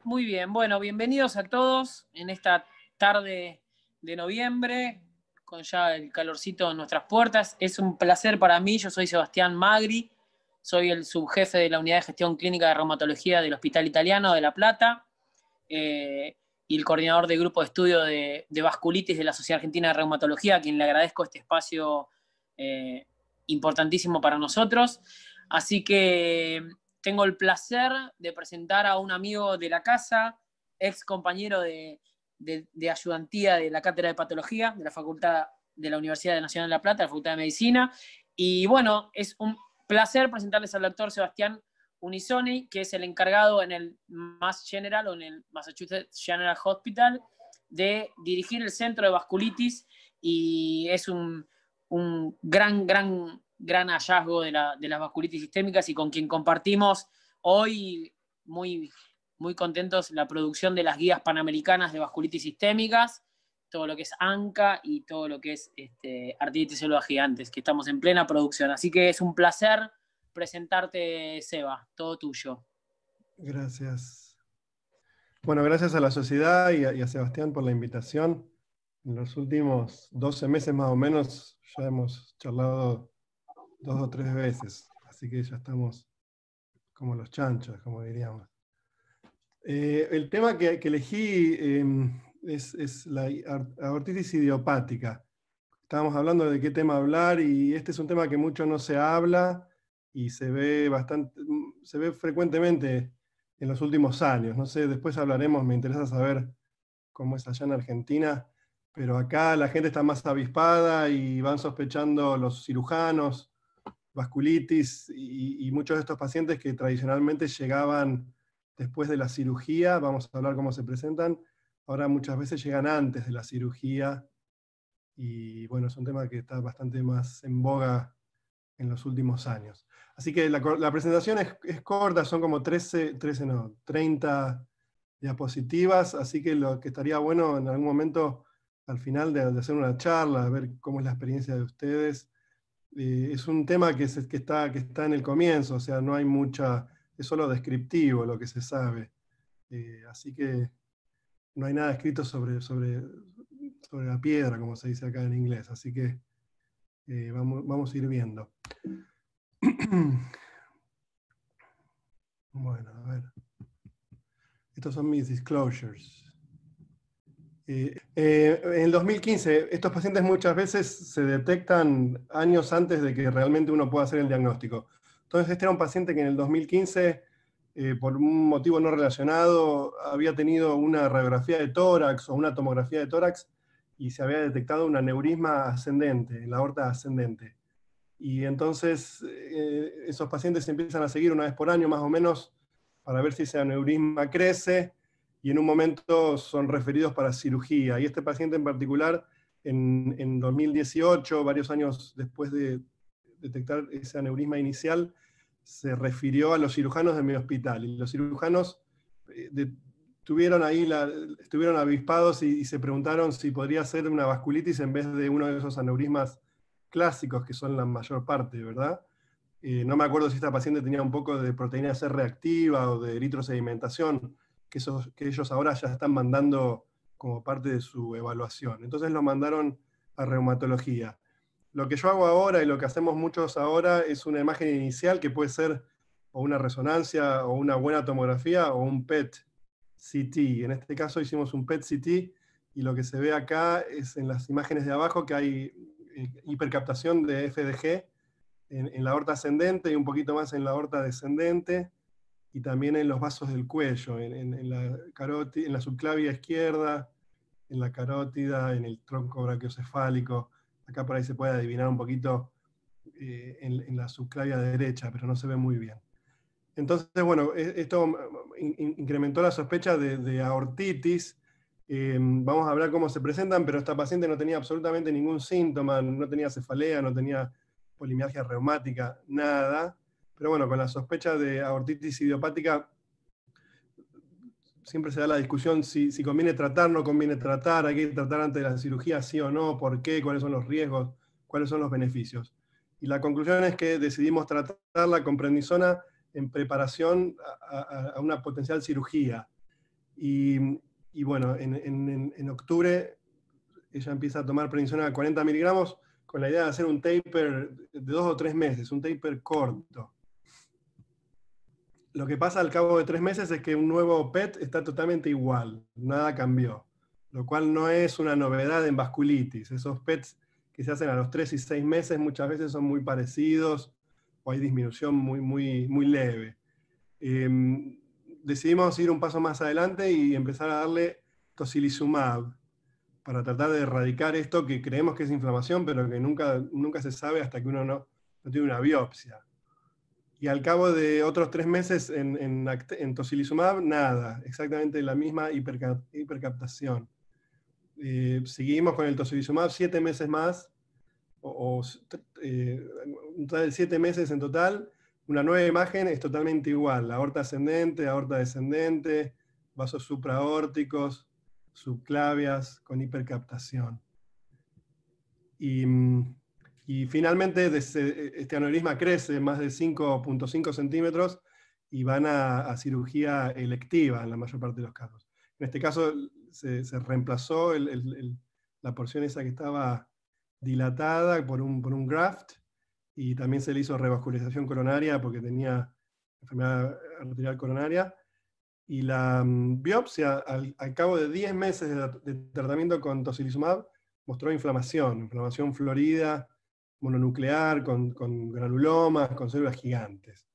Muy bien, bueno, bienvenidos a todos en esta tarde de noviembre, con ya el calorcito en nuestras puertas. Es un placer para mí, yo soy Sebastián Magri, soy el subjefe de la Unidad de Gestión Clínica de Reumatología del Hospital Italiano de La Plata y el coordinador del grupo de estudio de vasculitis de la Sociedad Argentina de Reumatología, a quien le agradezco este espacio importantísimo para nosotros. Así que tengo el placer de presentar a un amigo de la casa, ex compañero de ayudantía de la Cátedra de Patología de la Facultad de la Universidad Nacional de La Plata, la Facultad de Medicina. Y bueno, es un placer presentarles al doctor Sebastián Unisoni, que es el encargado en el Mass General o en el Massachusetts General Hospital de dirigir el centro de vasculitis, y es un gran hallazgo de las vasculitis sistémicas, y con quien compartimos hoy muy contentos la producción de las guías panamericanas de vasculitis sistémicas, todo lo que es ANCA y todo lo que es artritis células gigantes, que estamos en plena producción. Así que es un placer presentarte, Seba, todo tuyo. Gracias. Bueno, gracias a la sociedad y a Sebastián por la invitación. En los últimos 12 meses más o menos ya hemos charlado 2 o 3 veces, así que ya estamos como los chanchos, como diríamos. El tema que elegí es la aortitis idiopática. Estábamos hablando de qué tema hablar, y este es un tema que mucho no se habla y se ve frecuentemente en los últimos años. No sé, después hablaremos, me interesa saber cómo es allá en Argentina, pero acá la gente está más avispada y van sospechando los cirujanos, vasculitis, y muchos de estos pacientes que tradicionalmente llegaban después de la cirugía, vamos a hablar cómo se presentan, ahora muchas veces llegan antes de la cirugía, y bueno, es un tema que está bastante más en boga en los últimos años. Así que la presentación es corta, son como 30 diapositivas, así que lo que estaría bueno en algún momento, al final de hacer una charla, ver cómo es la experiencia de ustedes. Es un tema que está en el comienzo, o sea, no hay mucha, es solo descriptivo lo que se sabe. Así que no hay nada escrito sobre la piedra, como se dice acá en inglés, así que vamos a ir viendo. Bueno, a ver. Estos son mis disclosures. En el 2015, estos pacientes muchas veces se detectan años antes de que realmente uno pueda hacer el diagnóstico. Entonces, este era un paciente que en el 2015, por un motivo no relacionado, había tenido una radiografía de tórax o una tomografía de tórax y se había detectado un aneurisma ascendente, en la aorta ascendente. Y entonces esos pacientes se empiezan a seguir una vez por año más o menos para ver si ese aneurisma crece, y en un momento son referidos para cirugía. Y este paciente en particular, en 2018, varios años después de detectar ese aneurisma inicial, se refirió a los cirujanos de mi hospital. Y los cirujanos estuvieron avispados y se preguntaron si podría ser una vasculitis en vez de uno de esos aneurismas clásicos que son la mayor parte, ¿verdad? No me acuerdo si esta paciente tenía un poco de proteína C reactiva o de eritrosedimentación, que ellos ahora ya están mandando como parte de su evaluación. Entonces lo mandaron a reumatología. Lo que yo hago ahora y lo que hacemos muchos ahora es una imagen inicial que puede ser o una resonancia o una buena tomografía o un PET-CT. En este caso hicimos un PET-CT, y lo que se ve acá es en las imágenes de abajo que hay hipercaptación de FDG en la aorta ascendente y un poquito más en la aorta descendente, y también en los vasos del cuello, en la subclavia izquierda, en la carótida, en el tronco brachiocefálico. Acá por ahí se puede adivinar un poquito en la subclavia derecha, pero no se ve muy bien. Entonces, bueno, esto incrementó la sospecha de aortitis. Vamos a hablar cómo se presentan, pero esta paciente no tenía absolutamente ningún síntoma, no tenía cefalea, no tenía polimialgia reumática, nada. Pero bueno, con la sospecha de aortitis idiopática, siempre se da la discusión si conviene tratar, no conviene tratar, hay que tratar antes de la cirugía, sí o no, por qué, cuáles son los riesgos, cuáles son los beneficios. Y la conclusión es que decidimos tratarla con prednisona en preparación a una potencial cirugía. Y, y bueno, en octubre ella empieza a tomar prednisona a 40 miligramos con la idea de hacer un taper de 2 o 3 meses, un taper corto. Lo que pasa al cabo de 3 meses es que un nuevo PET está totalmente igual, nada cambió, lo cual no es una novedad en vasculitis. Esos PETs que se hacen a los 3 y 6 meses muchas veces son muy parecidos o hay disminución muy leve. Decidimos ir un paso más adelante y empezar a darle tocilizumab para tratar de erradicar esto que creemos que es inflamación, pero que nunca se sabe hasta que uno no tiene una biopsia. Y al cabo de otros 3 meses en tocilizumab, nada, exactamente la misma hipercaptación. Seguimos con el tocilizumab 7 meses más, un total de 7 meses en total. Una nueva imagen es totalmente igual, aorta ascendente, aorta descendente, vasos supraórticos, subclavias con hipercaptación. Y finalmente este aneurisma crece más de 5,5 centímetros y van a cirugía electiva en la mayor parte de los casos. En este caso se reemplazó la porción esa que estaba dilatada por un graft y también se le hizo revascularización coronaria porque tenía enfermedad arterial coronaria. Y la biopsia, al cabo de 10 meses de tratamiento con tocilizumab, mostró inflamación florida, mononuclear, con granulomas, con células gigantes,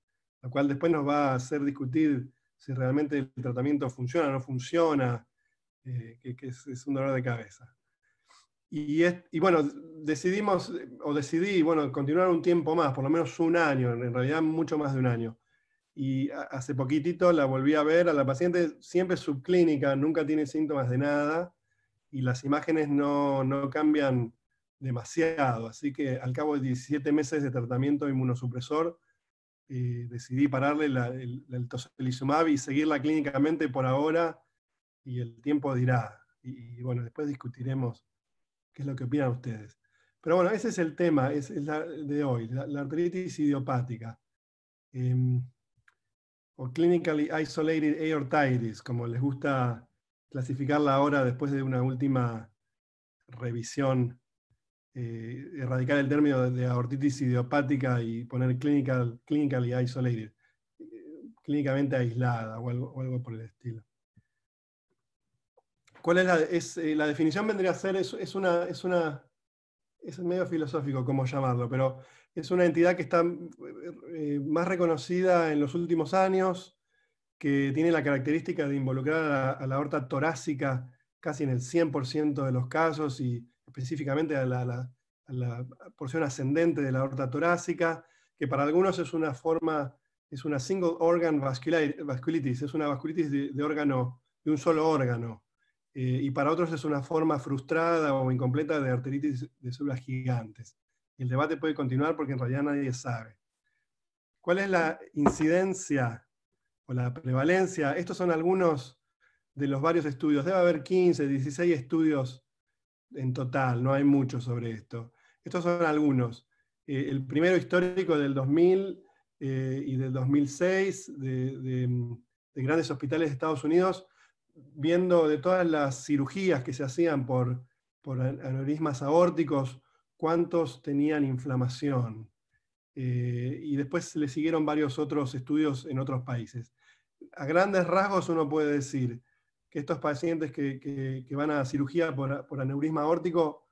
lo cual después nos va a hacer discutir si realmente el tratamiento funciona o no funciona, que es un dolor de cabeza. Y bueno, decidí continuar un tiempo más, por lo menos un año, en realidad mucho más de un año. Y hace poquitito la volví a ver a la paciente, siempre subclínica, nunca tiene síntomas de nada, y las imágenes no cambian demasiado. Así que al cabo de 17 meses de tratamiento inmunosupresor, decidí pararle el tocilizumab y seguirla clínicamente por ahora, y el tiempo dirá. Y bueno, después discutiremos qué es lo que opinan ustedes. Pero bueno, ese es el tema es la de hoy, la arteritis idiopática. O clinically isolated aortitis, como les gusta clasificarla ahora después de una última revisión, erradicar el término de aortitis idiopática y poner clinically isolated, clínicamente aislada o algo por el estilo. ¿Cuál es la definición? Vendría a ser, es medio filosófico cómo llamarlo, pero es una entidad que está más reconocida en los últimos años, que tiene la característica de involucrar a la aorta torácica casi en el 100% de los casos, y específicamente a la porción ascendente de la aorta torácica, que para algunos es una single organ vasculitis, es una vasculitis de un solo órgano. Y para otros es una forma frustrada o incompleta de arteritis de células gigantes. Y el debate puede continuar porque en realidad nadie sabe. ¿Cuál es la incidencia o la prevalencia? Estos son algunos de los varios estudios. Debe haber 15, 16 estudios en total, no hay mucho sobre esto. Estos son algunos. El primero histórico del 2000 y del 2006 de grandes hospitales de Estados Unidos, viendo de todas las cirugías que se hacían por aneurismas aórticos, cuántos tenían inflamación. Y después le siguieron varios otros estudios en otros países. A grandes rasgos uno puede decir que estos pacientes que van a cirugía por aneurisma aórtico,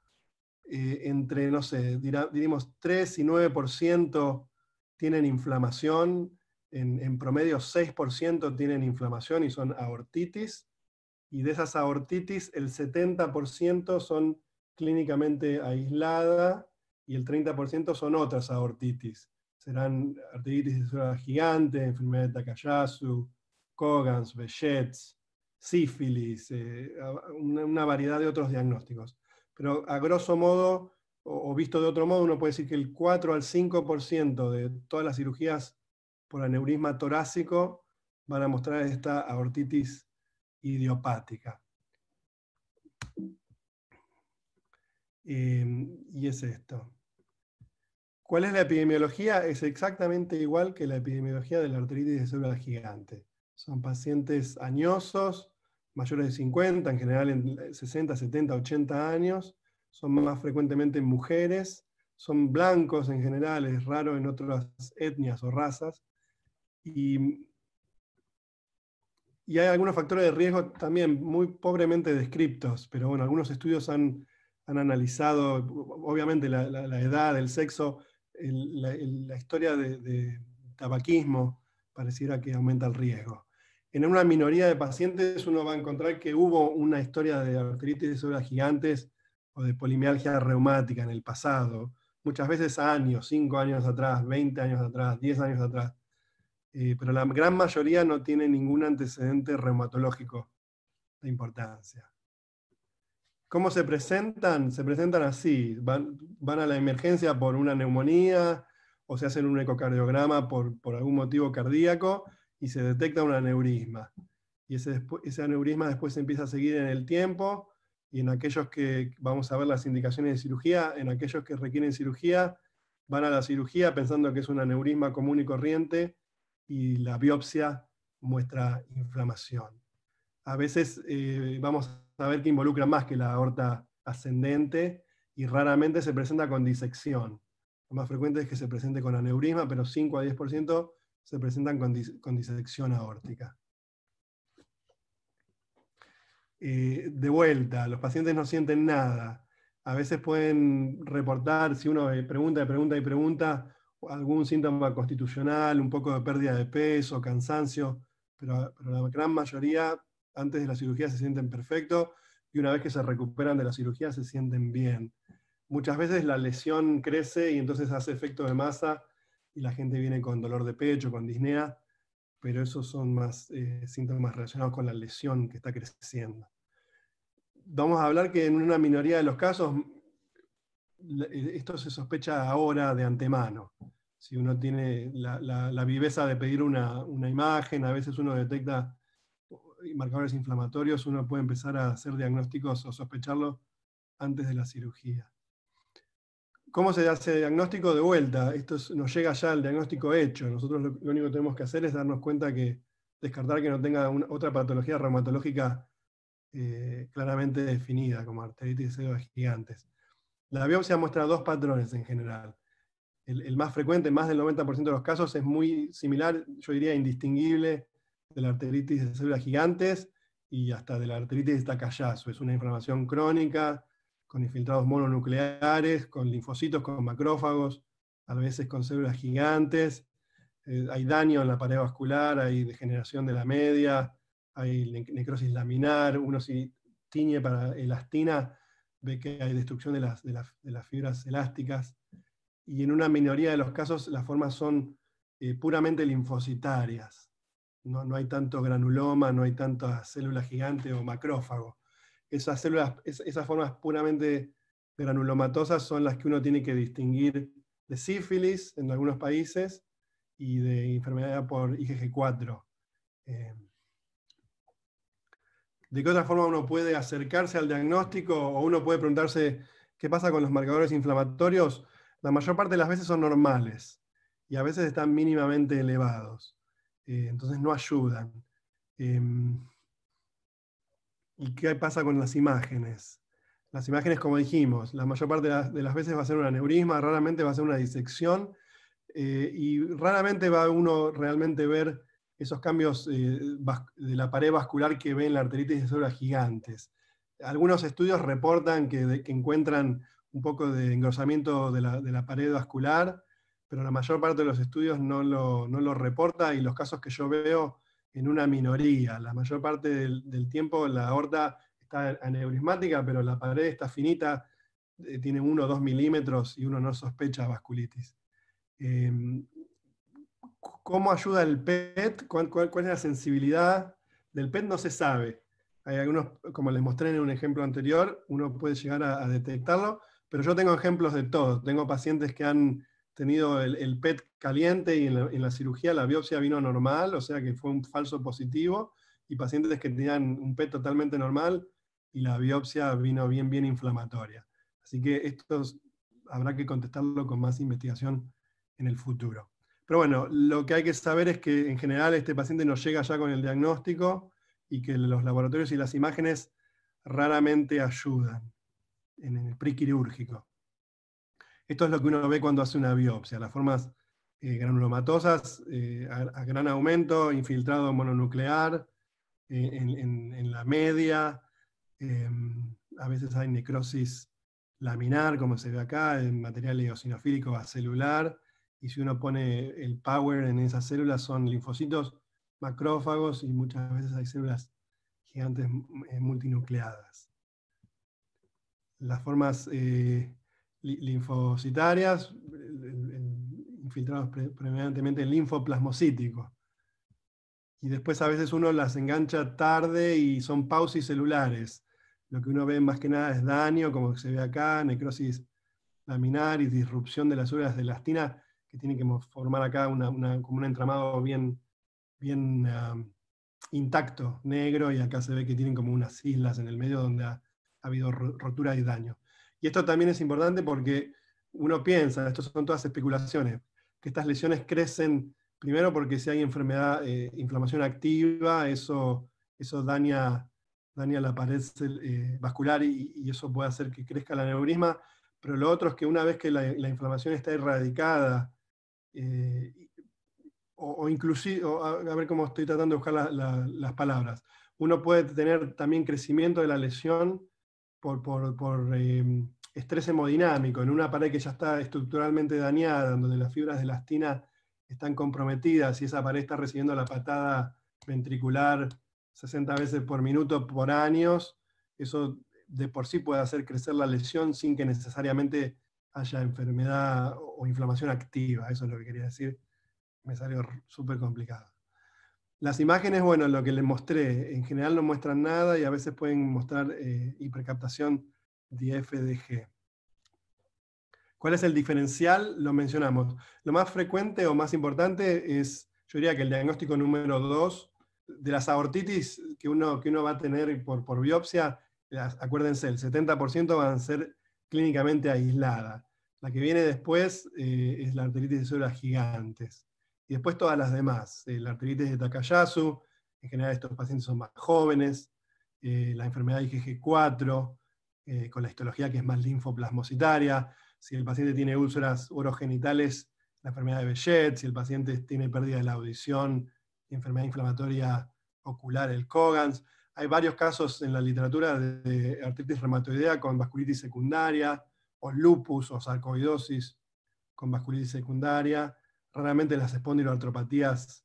entre, no sé, diríamos 3 y 9% tienen inflamación, en promedio 6% tienen inflamación y son aortitis, y de esas aortitis el 70% son clínicamente aislada y el 30% son otras aortitis. Serán arteritis de célula gigante, enfermedad de Takayasu, Cogans, Behçet's, sífilis, una variedad de otros diagnósticos. Pero a grosso modo, o visto de otro modo, uno puede decir que el 4 al 5% de todas las cirugías por aneurisma torácico van a mostrar esta aortitis idiopática. Y es esto. ¿Cuál es la epidemiología? Es exactamente igual que la epidemiología de la arteritis de célula gigante. Son pacientes añosos, mayores de 50, en general en 60, 70, 80 años, son más frecuentemente mujeres, son blancos en general, es raro en otras etnias o razas, y hay algunos factores de riesgo también muy pobremente descriptos, pero bueno, algunos estudios han analizado, obviamente, la edad, el sexo, la historia de tabaquismo, pareciera que aumenta el riesgo. En una minoría de pacientes uno va a encontrar que hubo una historia de arteritis de células gigantes o de polimialgia reumática en el pasado, muchas veces años, 5 años atrás, 20 años atrás, 10 años atrás. Pero la gran mayoría no tiene ningún antecedente reumatológico de importancia. ¿Cómo se presentan? Se presentan así, van a la emergencia por una neumonía, o se hacen un ecocardiograma por algún motivo cardíaco, y se detecta un aneurisma. Y ese aneurisma después se empieza a seguir en el tiempo, y en aquellos que, vamos a ver las indicaciones de cirugía, en aquellos que requieren cirugía, van a la cirugía pensando que es un aneurisma común y corriente, y la biopsia muestra inflamación. A veces vamos a ver que involucra más que la aorta ascendente, y raramente se presenta con disección. Lo más frecuente es que se presente con aneurisma, pero 5 a 10% se presentan con disección aórtica. De vuelta, los pacientes no sienten nada. A veces pueden reportar, si uno pregunta y pregunta, algún síntoma constitucional, un poco de pérdida de peso, cansancio, pero la gran mayoría antes de la cirugía se sienten perfectos, y una vez que se recuperan de la cirugía se sienten bien. Muchas veces la lesión crece y entonces hace efecto de masa y la gente viene con dolor de pecho, con disnea, pero esos son más síntomas relacionados con la lesión que está creciendo. Vamos a hablar que en una minoría de los casos esto se sospecha ahora de antemano. Si uno tiene la viveza de pedir una imagen, a veces uno detecta marcadores inflamatorios, uno puede empezar a hacer diagnósticos o sospecharlo antes de la cirugía. ¿Cómo se hace diagnóstico? De vuelta, esto nos llega ya al diagnóstico hecho. Nosotros lo único que tenemos que hacer es darnos cuenta descartar que no tenga otra patología reumatológica claramente definida, como arteritis de células gigantes. La biopsia muestra dos patrones en general. El más frecuente, más del 90% de los casos, es muy similar, yo diría indistinguible, de la arteritis de células gigantes y hasta de la arteritis de Takayasu. Es una inflamación crónica, con infiltrados mononucleares, con linfocitos, con macrófagos, a veces con células gigantes. Hay daño en la pared vascular, hay degeneración de la media, hay necrosis laminar. Uno, si tiñe para elastina, ve que hay destrucción de las fibras elásticas. Y en una minoría de los casos las formas son puramente linfocitarias. No hay tanto granuloma, no hay tanta célula gigante o macrófago. Esas formas puramente granulomatosas son las que uno tiene que distinguir de sífilis en algunos países y de enfermedad por IgG4. ¿De qué otra forma uno puede acercarse al diagnóstico, o uno puede preguntarse qué pasa con los marcadores inflamatorios? La mayor parte de las veces son normales y a veces están mínimamente elevados. Entonces no ayudan. ¿Y qué pasa con las imágenes? Las imágenes, como dijimos, la mayor parte de las veces va a ser un aneurisma, raramente va a ser una disección, y raramente va uno realmente ver esos cambios de la pared vascular que ve en la arteritis de células gigantes. Algunos estudios reportan que encuentran un poco de engrosamiento de la pared vascular, pero la mayor parte de los estudios no lo reporta, y los casos que yo veo en una minoría. La mayor parte del tiempo la aorta está aneurismática, pero la pared está finita, tiene 1 o 2 milímetros y uno no sospecha vasculitis. ¿Cómo ayuda el PET? ¿Cuál es la sensibilidad del PET? No se sabe. Hay algunos, como les mostré en un ejemplo anterior, uno puede llegar a detectarlo, pero yo tengo ejemplos de todo. Tengo pacientes que han tenido el PET caliente y en la cirugía la biopsia vino normal, o sea que fue un falso positivo, y pacientes que tenían un PET totalmente normal y la biopsia vino bien inflamatoria. Así que esto habrá que contestarlo con más investigación en el futuro. Pero bueno, lo que hay que saber es que en general este paciente no llega ya con el diagnóstico, y que los laboratorios y las imágenes raramente ayudan en el prequirúrgico. Esto es lo que uno ve cuando hace una biopsia, las formas granulomatosas a gran aumento, infiltrado mononuclear en la media, a veces hay necrosis laminar, como se ve acá, en material eosinofílico acelular, y si uno pone el power en esas células son linfocitos, macrófagos, y muchas veces hay células gigantes multinucleadas. Las formas linfocitarias, infiltrados predominantemente en linfoplasmocítico. Y después a veces uno las engancha tarde y son pausicelulares. Lo que uno ve más que nada es daño, como se ve acá, necrosis laminar y disrupción de las células de elastina, que tienen que formar acá como un entramado bien intacto, negro, y acá se ve que tienen como unas islas en el medio donde ha habido rotura y daño. Y esto también es importante porque uno piensa, esto son todas especulaciones, que estas lesiones crecen primero porque si hay enfermedad, inflamación activa, eso daña la pared vascular y eso puede hacer que crezca el aneurisma, pero lo otro es que una vez que la inflamación está erradicada, o inclusive, a ver cómo estoy tratando de buscar las palabras, uno puede tener también crecimiento de la lesión por estrés hemodinámico, en una pared que ya está estructuralmente dañada, donde las fibras de elastina están comprometidas y esa pared está recibiendo la patada ventricular 60 veces por minuto por años, eso de por sí puede hacer crecer la lesión sin que necesariamente haya enfermedad o inflamación activa, eso es lo que quería decir, me salió súper complicado. Las imágenes, bueno, lo que les mostré, en general no muestran nada y a veces pueden mostrar hipercaptación de FDG. ¿Cuál es el diferencial? Lo mencionamos. Lo más frecuente o más importante es, yo diría que el diagnóstico número 2 de las aortitis que uno va a tener por biopsia, acuérdense, el 70% van a ser clínicamente aislada. La que viene después es la arteritis de células gigantes. Y después todas las demás. La arteritis de Takayasu, en general estos pacientes son más jóvenes, la enfermedad IgG4, con la histología que es más linfoplasmocitaria, si el paciente tiene úlceras orogenitales, la enfermedad de Behçet, si el paciente tiene pérdida de la audición, enfermedad inflamatoria ocular, el Cogans. Hay varios casos en la literatura de artritis reumatoidea con vasculitis secundaria, o lupus o sarcoidosis con vasculitis secundaria, raramente las espondiloartropatías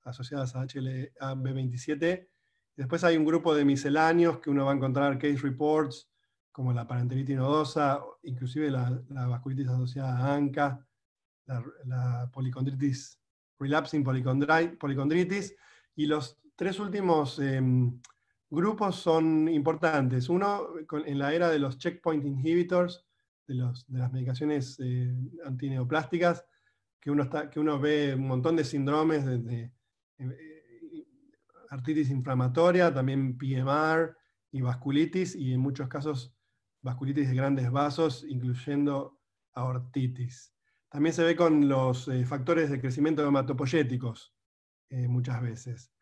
asociadas a HLA-B27. Después hay un grupo de misceláneos que uno va a encontrar case reports, como la parenteritis nodosa, inclusive la vasculitis asociada a ANCA, la policondritis, relapsing policondritis, y los tres últimos grupos son importantes. Uno, en la era de los checkpoint inhibitors, de las medicaciones antineoplásticas, que uno ve un montón de síndromes, desde artritis inflamatoria, también PMR y vasculitis, y en muchos casos vasculitis de grandes vasos, incluyendo aortitis. También se ve con los factores de crecimiento hematopoyéticos, muchas veces.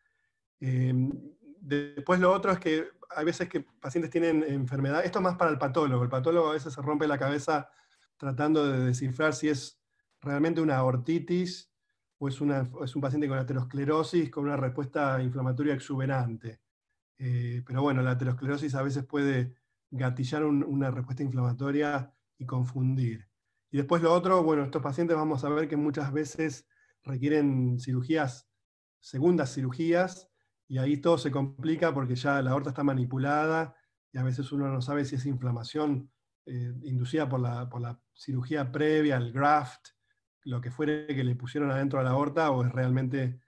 Después lo otro es que hay veces que pacientes tienen enfermedad, esto es más para el patólogo a veces se rompe la cabeza tratando de descifrar si es realmente una aortitis o es un paciente con aterosclerosis con una respuesta inflamatoria exuberante. Pero bueno, la aterosclerosis a veces puede gatillar una respuesta inflamatoria y confundir. Y después lo otro, bueno, estos pacientes vamos a ver que muchas veces requieren segundas cirugías, y ahí todo se complica porque ya la aorta está manipulada y a veces uno no sabe si es inflamación inducida por la cirugía previa, el graft, lo que fuere que le pusieron adentro a la aorta, o es realmente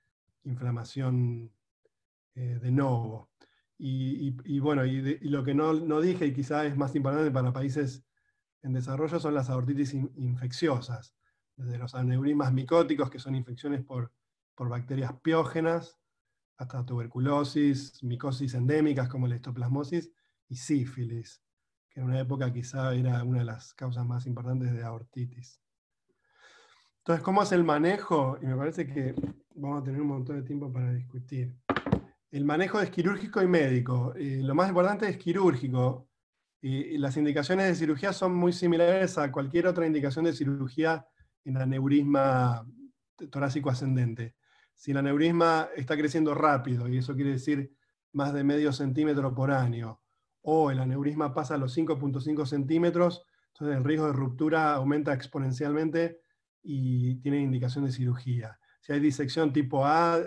inflamación de novo. Y bueno, y lo que no dije, y quizá es más importante para países en desarrollo, son las aortitis infecciosas, desde los aneurismas micóticos, que son infecciones por bacterias piógenas, hasta tuberculosis, micosis endémicas como la histoplasmosis, y sífilis, que en una época quizá era una de las causas más importantes de aortitis. Entonces, ¿cómo es el manejo? Y me parece que vamos a tener un montón de tiempo para discutir. El manejo es quirúrgico y médico. Lo más importante es quirúrgico. Las indicaciones de cirugía son muy similares a cualquier otra indicación de cirugía en aneurisma torácico ascendente. Si el aneurisma está creciendo rápido, y eso quiere decir más de medio centímetro por año, o el aneurisma pasa a los 5,5 centímetros, entonces el riesgo de ruptura aumenta exponencialmente y tiene indicación de cirugía. Si hay disección tipo A,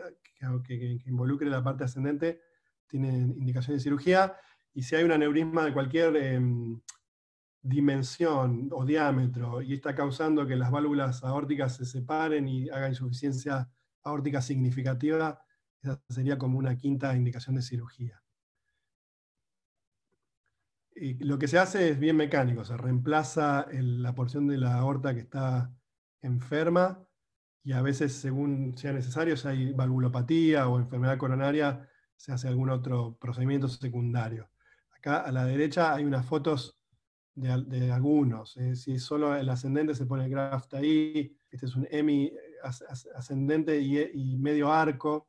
que involucre la parte ascendente, tiene indicación de cirugía. Y si hay un aneurisma de cualquier dimensión o diámetro y está causando que las válvulas aórticas se separen y haga insuficiencia aórtica significativa, esa sería como una quinta indicación de cirugía. Y lo que se hace es bien mecánico, se reemplaza la porción de la aorta que está enferma, y a veces, según sea necesario, si hay valvulopatía o enfermedad coronaria, se hace algún otro procedimiento secundario. Acá a la derecha hay unas fotos de algunos. Si es solo el ascendente, se pone el graft ahí. Este es un hemi ascendente y medio arco.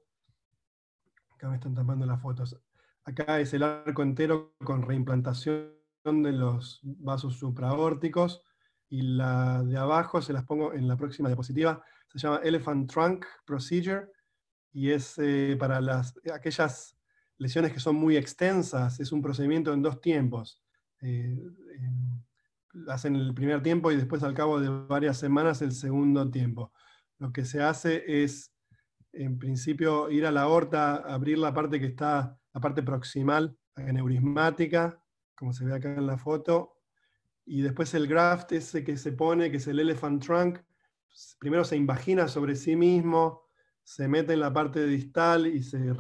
Acá me están tapando las fotos. Acá es el arco entero con reimplantación de los vasos supraórticos. Y la de abajo se las pongo en la próxima diapositiva. Se llama Elephant Trunk Procedure. Y es para aquellas lesiones que son muy extensas. Es un procedimiento en 2 tiempos. Hacen el primer tiempo y después, al cabo de varias semanas, el segundo tiempo. Lo que se hace es, en principio, ir a la aorta, abrir la parte que está, la parte proximal, aneurismática, como se ve acá en la foto, y después el graft ese que se pone, que es el elephant trunk, primero se invagina sobre sí mismo, se mete en la parte distal y se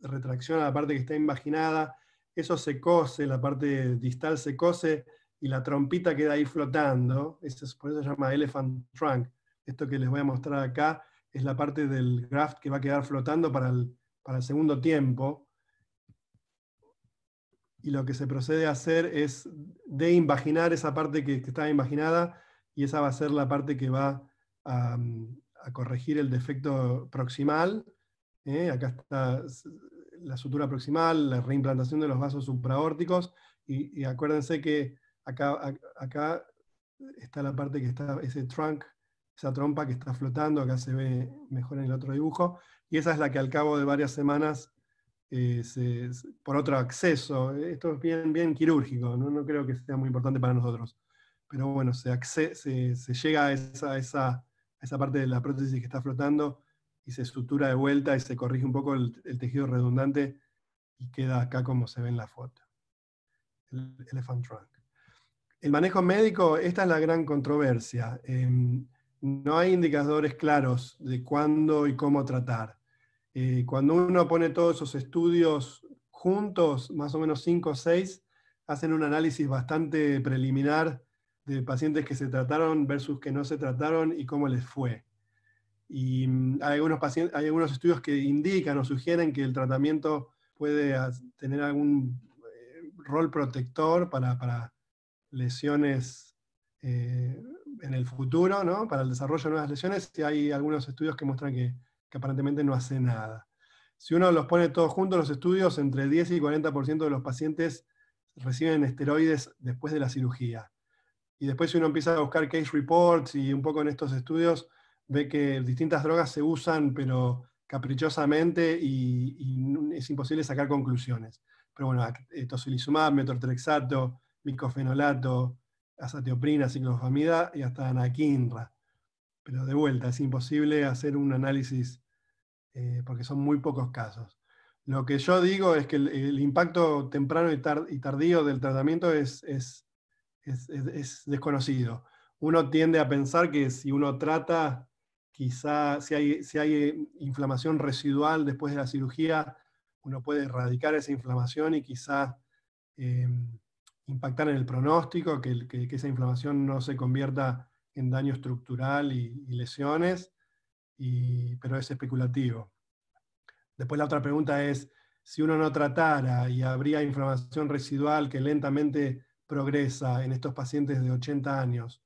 retracciona la parte que está invaginada, eso se cose, la parte distal se cose, y la trompita queda ahí flotando, por eso se llama elephant trunk. Esto que les voy a mostrar acá es la parte del graft que va a quedar flotando para el segundo tiempo. Y lo que se procede a hacer es de-invaginar esa parte que está invaginada, y esa va a ser la parte que va a corregir el defecto proximal. Acá está la sutura proximal, la reimplantación de los vasos supraórticos, y acuérdense que acá está la parte que está, ese trunk, esa trompa que está flotando, acá se ve mejor en el otro dibujo, y esa es la que al cabo de varias semanas, por otro acceso, esto es bien, bien quirúrgico, no creo que sea muy importante para nosotros, pero bueno, se llega a esa parte de la prótesis que está flotando, y se sutura de vuelta y se corrige un poco el tejido redundante, y queda acá como se ve en la foto, el elephant trunk. El manejo médico, esta es la gran controversia. No hay indicadores claros de cuándo y cómo tratar. Cuando uno pone todos esos estudios juntos, más o menos 5 o 6, hacen un análisis bastante preliminar de pacientes que se trataron versus que no se trataron y cómo les fue. Y hay algunos estudios que indican o sugieren que el tratamiento puede tener algún rol protector para lesiones en el futuro, ¿no? Para el desarrollo de nuevas lesiones, y hay algunos estudios que muestran que aparentemente no hace nada. Si uno los pone todos juntos, los estudios, entre 10 y 40% de los pacientes reciben esteroides después de la cirugía. Y después, si uno empieza a buscar case reports y un poco en estos estudios, ve que distintas drogas se usan, pero caprichosamente, y es imposible sacar conclusiones. Pero bueno, tocilizumab, metortrexato, micofenolato, azatioprina, ciclofamida y hasta anakinra. Pero de vuelta, es imposible hacer un análisis porque son muy pocos casos. Lo que yo digo es que el impacto temprano y tardío del tratamiento es desconocido. Uno tiende a pensar que si uno trata, quizá si hay inflamación residual después de la cirugía, uno puede erradicar esa inflamación y quizá impactar en el pronóstico, que esa inflamación no se convierta en daño estructural y lesiones, pero es especulativo. Después la otra pregunta es, si uno no tratara y habría inflamación residual que lentamente progresa en estos pacientes de 80 años,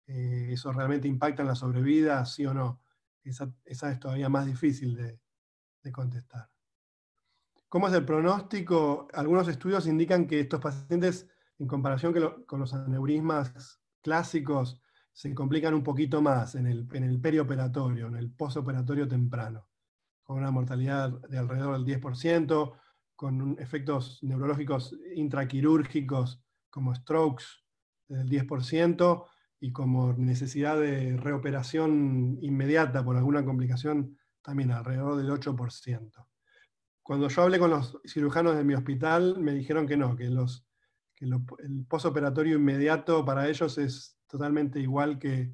¿eso realmente impacta en la sobrevida, sí o no? Esa es todavía más difícil de contestar. ¿Cómo es el pronóstico? Algunos estudios indican que estos pacientes, en comparación con los aneurismas clásicos, se complican un poquito más en el perioperatorio, en el postoperatorio temprano, con una mortalidad de alrededor del 10%, con efectos neurológicos intraquirúrgicos como strokes del 10%, y como necesidad de reoperación inmediata por alguna complicación también alrededor del 8%. Cuando yo hablé con los cirujanos de mi hospital, me dijeron que no, el postoperatorio inmediato para ellos es totalmente igual que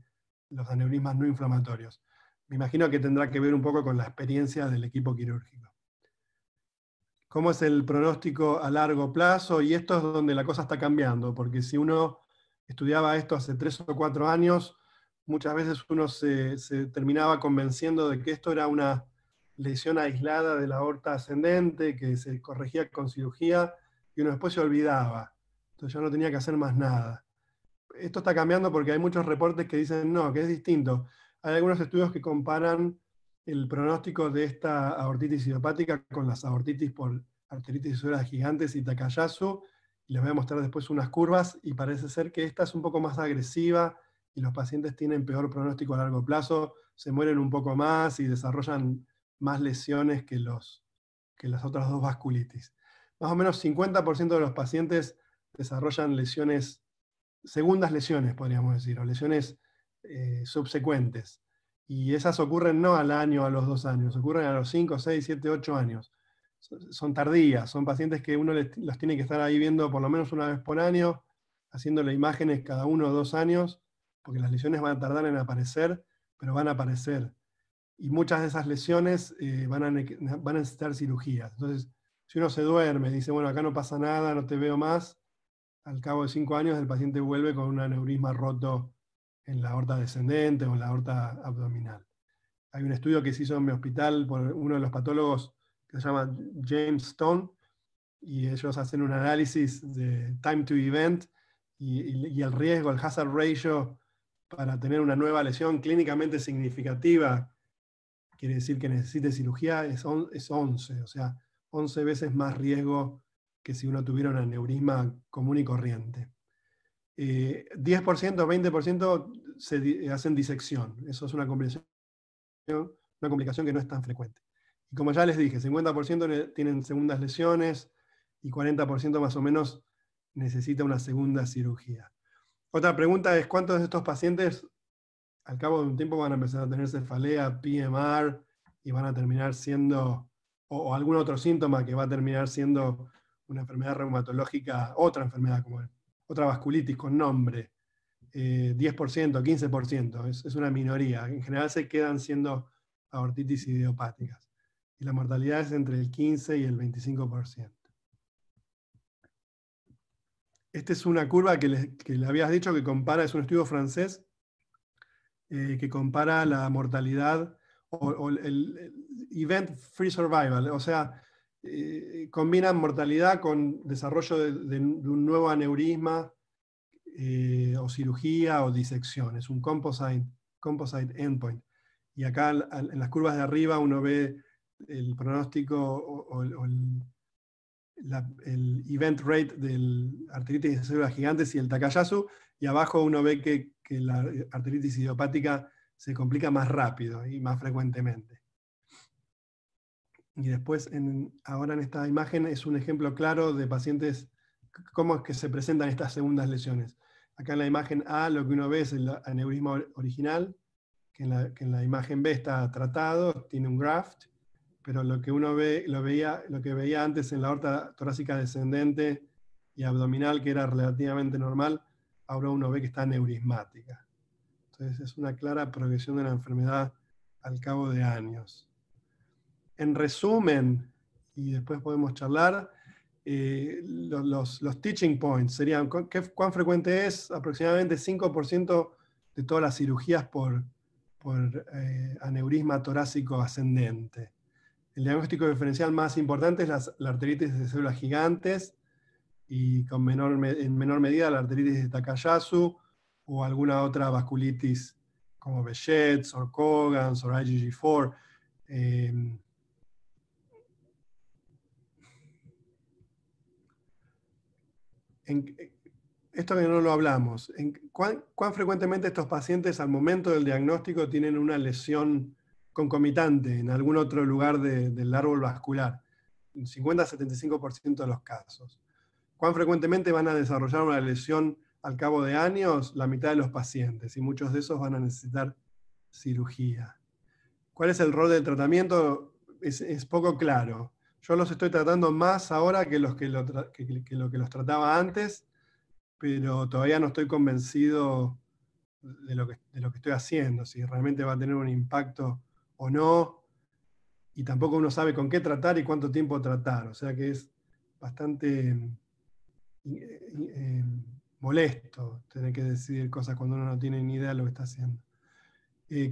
los aneurismas no inflamatorios. Me imagino que tendrá que ver un poco con la experiencia del equipo quirúrgico. ¿Cómo es el pronóstico a largo plazo? Y esto es donde la cosa está cambiando, porque si uno estudiaba esto hace 3 o 4 años, muchas veces uno se terminaba convenciendo de que esto era una lesión aislada de la aorta ascendente, que se corregía con cirugía, y uno después se olvidaba. Entonces ya no tenía que hacer más nada. Esto está cambiando porque hay muchos reportes que dicen no, que es distinto. Hay algunos estudios que comparan el pronóstico de esta aortitis idiopática con las aortitis por arteritis isógenas gigantes y Takayasu. Y les voy a mostrar después unas curvas, y parece ser que esta es un poco más agresiva y los pacientes tienen peor pronóstico a largo plazo, se mueren un poco más y desarrollan más lesiones que las otras dos vasculitis. Más o menos 50% de los pacientes desarrollan lesiones, segundas lesiones, podríamos decir, o lesiones subsecuentes. Y esas ocurren no al año, a los 2 años, ocurren a los 5, 6, 7, 8 años. Son tardías, son pacientes que uno los tiene que estar ahí viendo por lo menos una vez por año, haciéndole imágenes cada 1 o 2 años, porque las lesiones van a tardar en aparecer, pero van a aparecer. Y muchas de esas lesiones van a necesitar cirugías. Entonces, si uno se duerme, dice, bueno, acá no pasa nada, no te veo más, al cabo de 5 años el paciente vuelve con un aneurisma roto en la aorta descendente o en la aorta abdominal. Hay un estudio que se hizo en mi hospital por uno de los patólogos que se llama James Stone, y ellos hacen un análisis de time to event y el riesgo, el hazard ratio para tener una nueva lesión clínicamente significativa, quiere decir que necesite cirugía, es 11, o sea, 11 veces más riesgo que si uno tuviera un aneurisma común y corriente. 10%, 20% hacen disección. Eso es una complicación que no es tan frecuente. Y como ya les dije, 50% tienen segundas lesiones y 40% más o menos necesita una segunda cirugía. Otra pregunta es, ¿cuántos de estos pacientes al cabo de un tiempo van a empezar a tener cefalea, PMR, y van a terminar siendo, o algún otro síntoma que va a terminar siendo una enfermedad reumatológica, otra enfermedad como otra vasculitis con nombre? 10%, 15%, es una minoría. En general se quedan siendo aortitis idiopáticas. Y la mortalidad es entre el 15 y el 25%. Esta es una curva que le habías dicho que compara, es un estudio francés, que compara la mortalidad o el event free survival, o sea, combinan mortalidad con desarrollo de un nuevo aneurisma, o cirugía o disección. Es un composite endpoint. Y acá en las curvas de arriba uno ve el pronóstico o el event rate del arteritis de células gigantes y el Takayasu, y abajo uno ve que la arteritis idiopática se complica más rápido y más frecuentemente. Y después, ahora en esta imagen, es un ejemplo claro de pacientes, cómo es que se presentan estas segundas lesiones. Acá en la imagen A lo que uno ve es el aneurisma original, que en la imagen B está tratado, tiene un graft, pero lo que uno ve, lo que veía antes en la aorta torácica descendente y abdominal, que era relativamente normal, ahora uno ve que está aneurismática. Entonces es una clara progresión de la enfermedad al cabo de años. En resumen, y después podemos charlar, los teaching points serían, ¿cuán frecuente es? Aproximadamente 5% de todas las cirugías por aneurisma torácico ascendente. El diagnóstico diferencial más importante es la arteritis de células gigantes, y en menor medida la arteritis de Takayasu o alguna otra vasculitis como Behçet's o Cogan's o IgG4. esto que no lo hablamos, ¿cuán frecuentemente estos pacientes al momento del diagnóstico tienen una lesión concomitante en algún otro lugar del árbol vascular? En 50-75% de los casos. ¿Cuán frecuentemente van a desarrollar una lesión al cabo de años? La mitad de los pacientes, y muchos de esos van a necesitar cirugía. ¿Cuál es el rol del tratamiento? Es poco claro. Yo los estoy tratando más ahora que lo que los trataba antes, pero todavía no estoy convencido de lo que estoy haciendo, si realmente va a tener un impacto o no, y tampoco uno sabe con qué tratar y cuánto tiempo tratar, o sea que es bastante molesto tener que decidir cosas cuando uno no tiene ni idea de lo que está haciendo.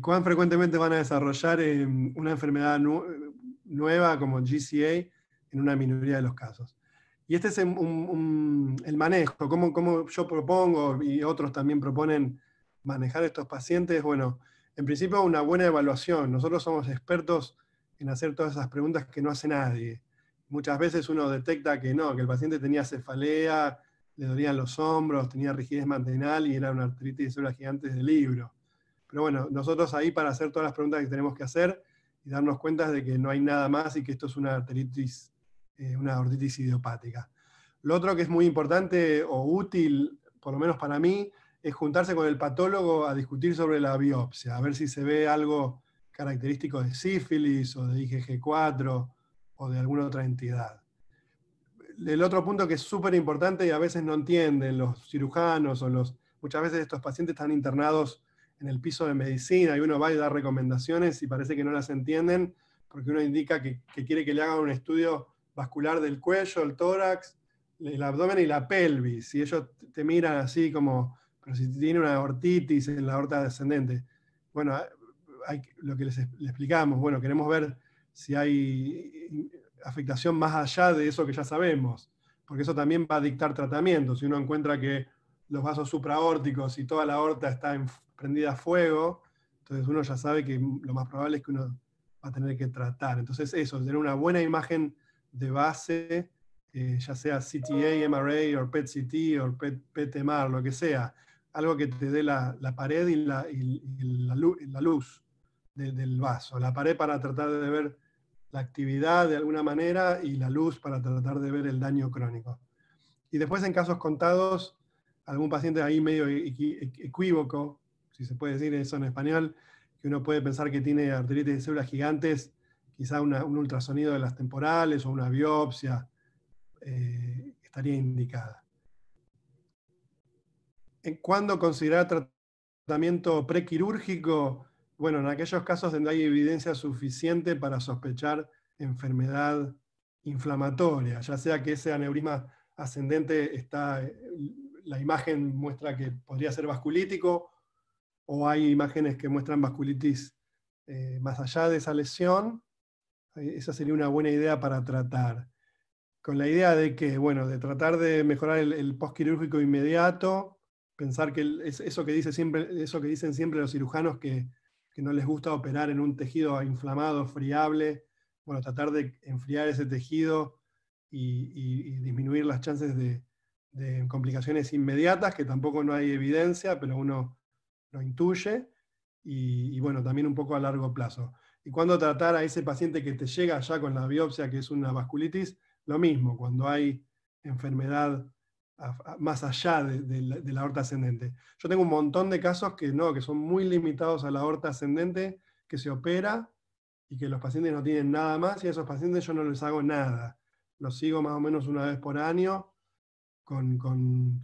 ¿Cuán frecuentemente van a desarrollar una enfermedad nueva como GCA en una minoría de los casos? Y este es el manejo, cómo yo propongo y otros también proponen manejar estos pacientes. Bueno, en principio una buena evaluación. Nosotros somos expertos en hacer todas esas preguntas que no hace nadie. Muchas veces uno detecta que no, que el paciente tenía cefalea, le dolían los hombros, tenía rigidez mantenal y era una artritis de células gigantes del libro. Pero bueno, nosotros ahí para hacer todas las preguntas que tenemos que hacer y darnos cuenta de que no hay nada más y que esto es una artritis, una ortitis idiopática. Lo otro que es muy importante o útil, por lo menos para mí, es juntarse con el patólogo a discutir sobre la biopsia, a ver si se ve algo característico de sífilis o de IgG4 o de alguna otra entidad. El otro punto que es súper importante y a veces no entienden los cirujanos muchas veces estos pacientes están internados en el piso de medicina y uno va y da recomendaciones y parece que no las entienden porque uno indica que quiere que le hagan un estudio vascular del cuello, el tórax, el abdomen y la pelvis. Y ellos te miran así como, pero si tiene una ortitis en la aorta descendente. Bueno, lo que le explicamos, bueno, queremos ver si hay afectación más allá de eso que ya sabemos, porque eso también va a dictar tratamiento. Si uno encuentra que los vasos supraórticos y toda la aorta está prendida a fuego, entonces uno ya sabe que lo más probable es que uno va a tener que tratar. Entonces eso, tener una buena imagen de base, ya sea CTA, MRA, o PET-CT, o PET-MR, lo que sea, algo que te dé la pared y la luz del vaso. La pared para tratar de ver la actividad de alguna manera y la luz para tratar de ver el daño crónico. Y después en casos contados, algún paciente ahí medio equívoco, si se puede decir eso en español, que uno puede pensar que tiene arteritis de células gigantes, quizá un ultrasonido de las temporales o una biopsia estaría indicada. ¿Cuándo considerar tratamiento prequirúrgico? Bueno, en aquellos casos donde hay evidencia suficiente para sospechar enfermedad inflamatoria, ya sea que ese aneurisma ascendente la imagen muestra que podría ser vasculítico, o hay imágenes que muestran vasculitis más allá de esa lesión. Esa sería una buena idea para tratar. Con la idea de que, bueno, de tratar de mejorar el postquirúrgico inmediato, pensar que eso que dicen siempre los cirujanos que no les gusta operar en un tejido inflamado, friable, bueno, tratar de enfriar ese tejido y disminuir las chances de complicaciones inmediatas, que tampoco no hay evidencia, pero uno lo intuye, y bueno, también un poco a largo plazo. Y cuando tratar a ese paciente que te llega ya con la biopsia, que es una vasculitis, lo mismo, cuando hay enfermedad más allá de la aorta ascendente. Yo tengo un montón de casos que son muy limitados a la aorta ascendente, que se opera y que los pacientes no tienen nada más, y a esos pacientes yo no les hago nada. Los sigo más o menos una vez por año con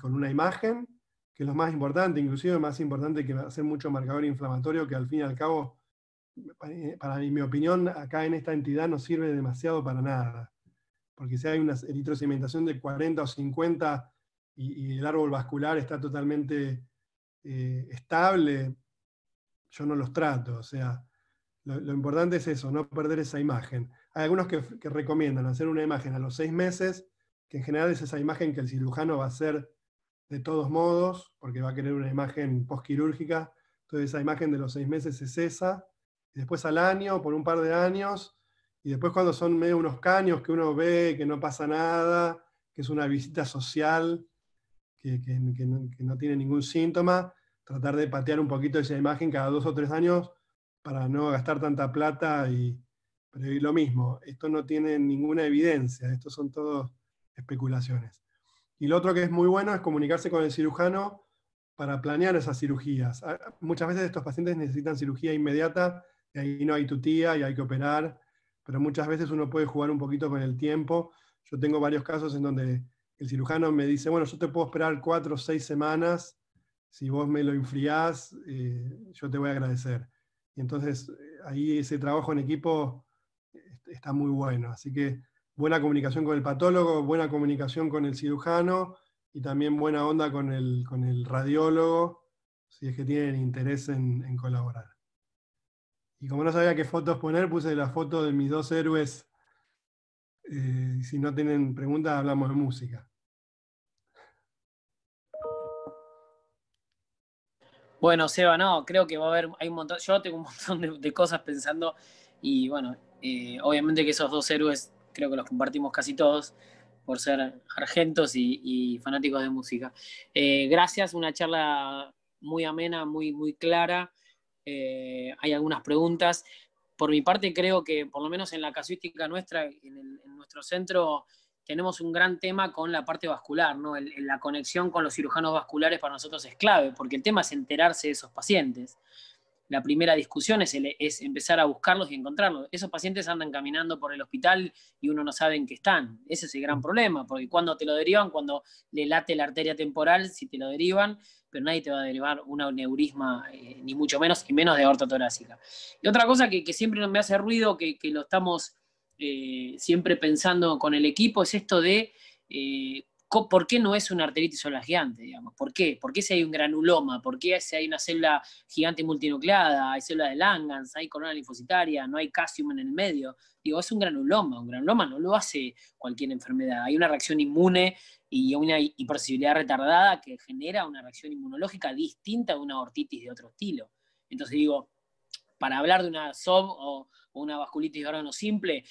una imagen, que es lo más importante, inclusive más importante que hacer mucho marcador inflamatorio, que al fin y al cabo, para mi opinión, acá en esta entidad no sirve demasiado para nada. Porque si hay una eritrosedimentación de 40 o 50 y el árbol vascular está totalmente estable, yo no los trato. O sea, lo importante es eso, no perder esa imagen. Hay algunos que recomiendan hacer una imagen a los 6 meses, que en general es esa imagen que el cirujano va a hacer de todos modos, porque va a querer una imagen postquirúrgica. Entonces esa imagen de los 6 meses es esa. Y después al año, por un par de años, y después cuando son medio unos caños que uno ve que no pasa nada, que es una visita social, que no tiene ningún síntoma, tratar de patear un poquito esa imagen cada 2 o 3 años para no gastar tanta plata. Pero y lo mismo, esto no tiene ninguna evidencia, esto son todos especulaciones. Y lo otro que es muy bueno es comunicarse con el cirujano para planear esas cirugías. Muchas veces estos pacientes necesitan cirugía inmediata, y ahí no hay tutía y hay que operar, pero muchas veces uno puede jugar un poquito con el tiempo. Yo tengo varios casos en donde el cirujano me dice, bueno, yo te puedo esperar 4 o 6 semanas, si vos me lo enfriás, yo te voy a agradecer. Y entonces ahí ese trabajo en equipo está muy bueno. Así que buena comunicación con el patólogo, buena comunicación con el cirujano y también buena onda con el radiólogo, si es que tienen interés en colaborar. Y como no sabía qué fotos poner, puse la foto de mis 2 héroes. Si no tienen preguntas, hablamos de música. Bueno, Seba, no, creo que va a haber, hay un montón, yo tengo un montón de cosas pensando y bueno, obviamente que esos 2 héroes creo que los compartimos casi todos por ser argentos y fanáticos de música. Gracias, una charla muy amena, muy clara. Hay algunas preguntas. Por mi parte, creo que por lo menos en la casuística nuestra, en nuestro centro, tenemos un gran tema con la parte vascular, ¿no? La conexión con los cirujanos vasculares para nosotros es clave, porque el tema es enterarse de esos pacientes. La primera discusión es empezar a buscarlos y encontrarlos. Esos pacientes andan caminando por el hospital y uno no sabe en qué están. Ese es el gran problema, porque cuando te lo derivan, cuando le late la arteria temporal, si te lo derivan, pero nadie te va a derivar un aneurisma, ni mucho menos, y menos de aorta torácica. Y otra cosa que siempre me hace ruido, que lo estamos siempre pensando con el equipo, es esto de ¿por qué no es una arteritis sola gigante? Digamos? ¿Por qué? ¿Por qué si hay un granuloma? ¿Por qué si hay una célula gigante multinucleada? ¿Hay célula de Langhans? ¿Hay corona linfocitaria? ¿No hay calcium en el medio? Digo, es un granuloma. Un granuloma no lo hace cualquier enfermedad. Hay una reacción inmune y una hipersensibilidad retardada que genera una reacción inmunológica distinta de una aortitis de otro estilo. Entonces digo, para hablar de una SOB o una vasculitis de órgano simple,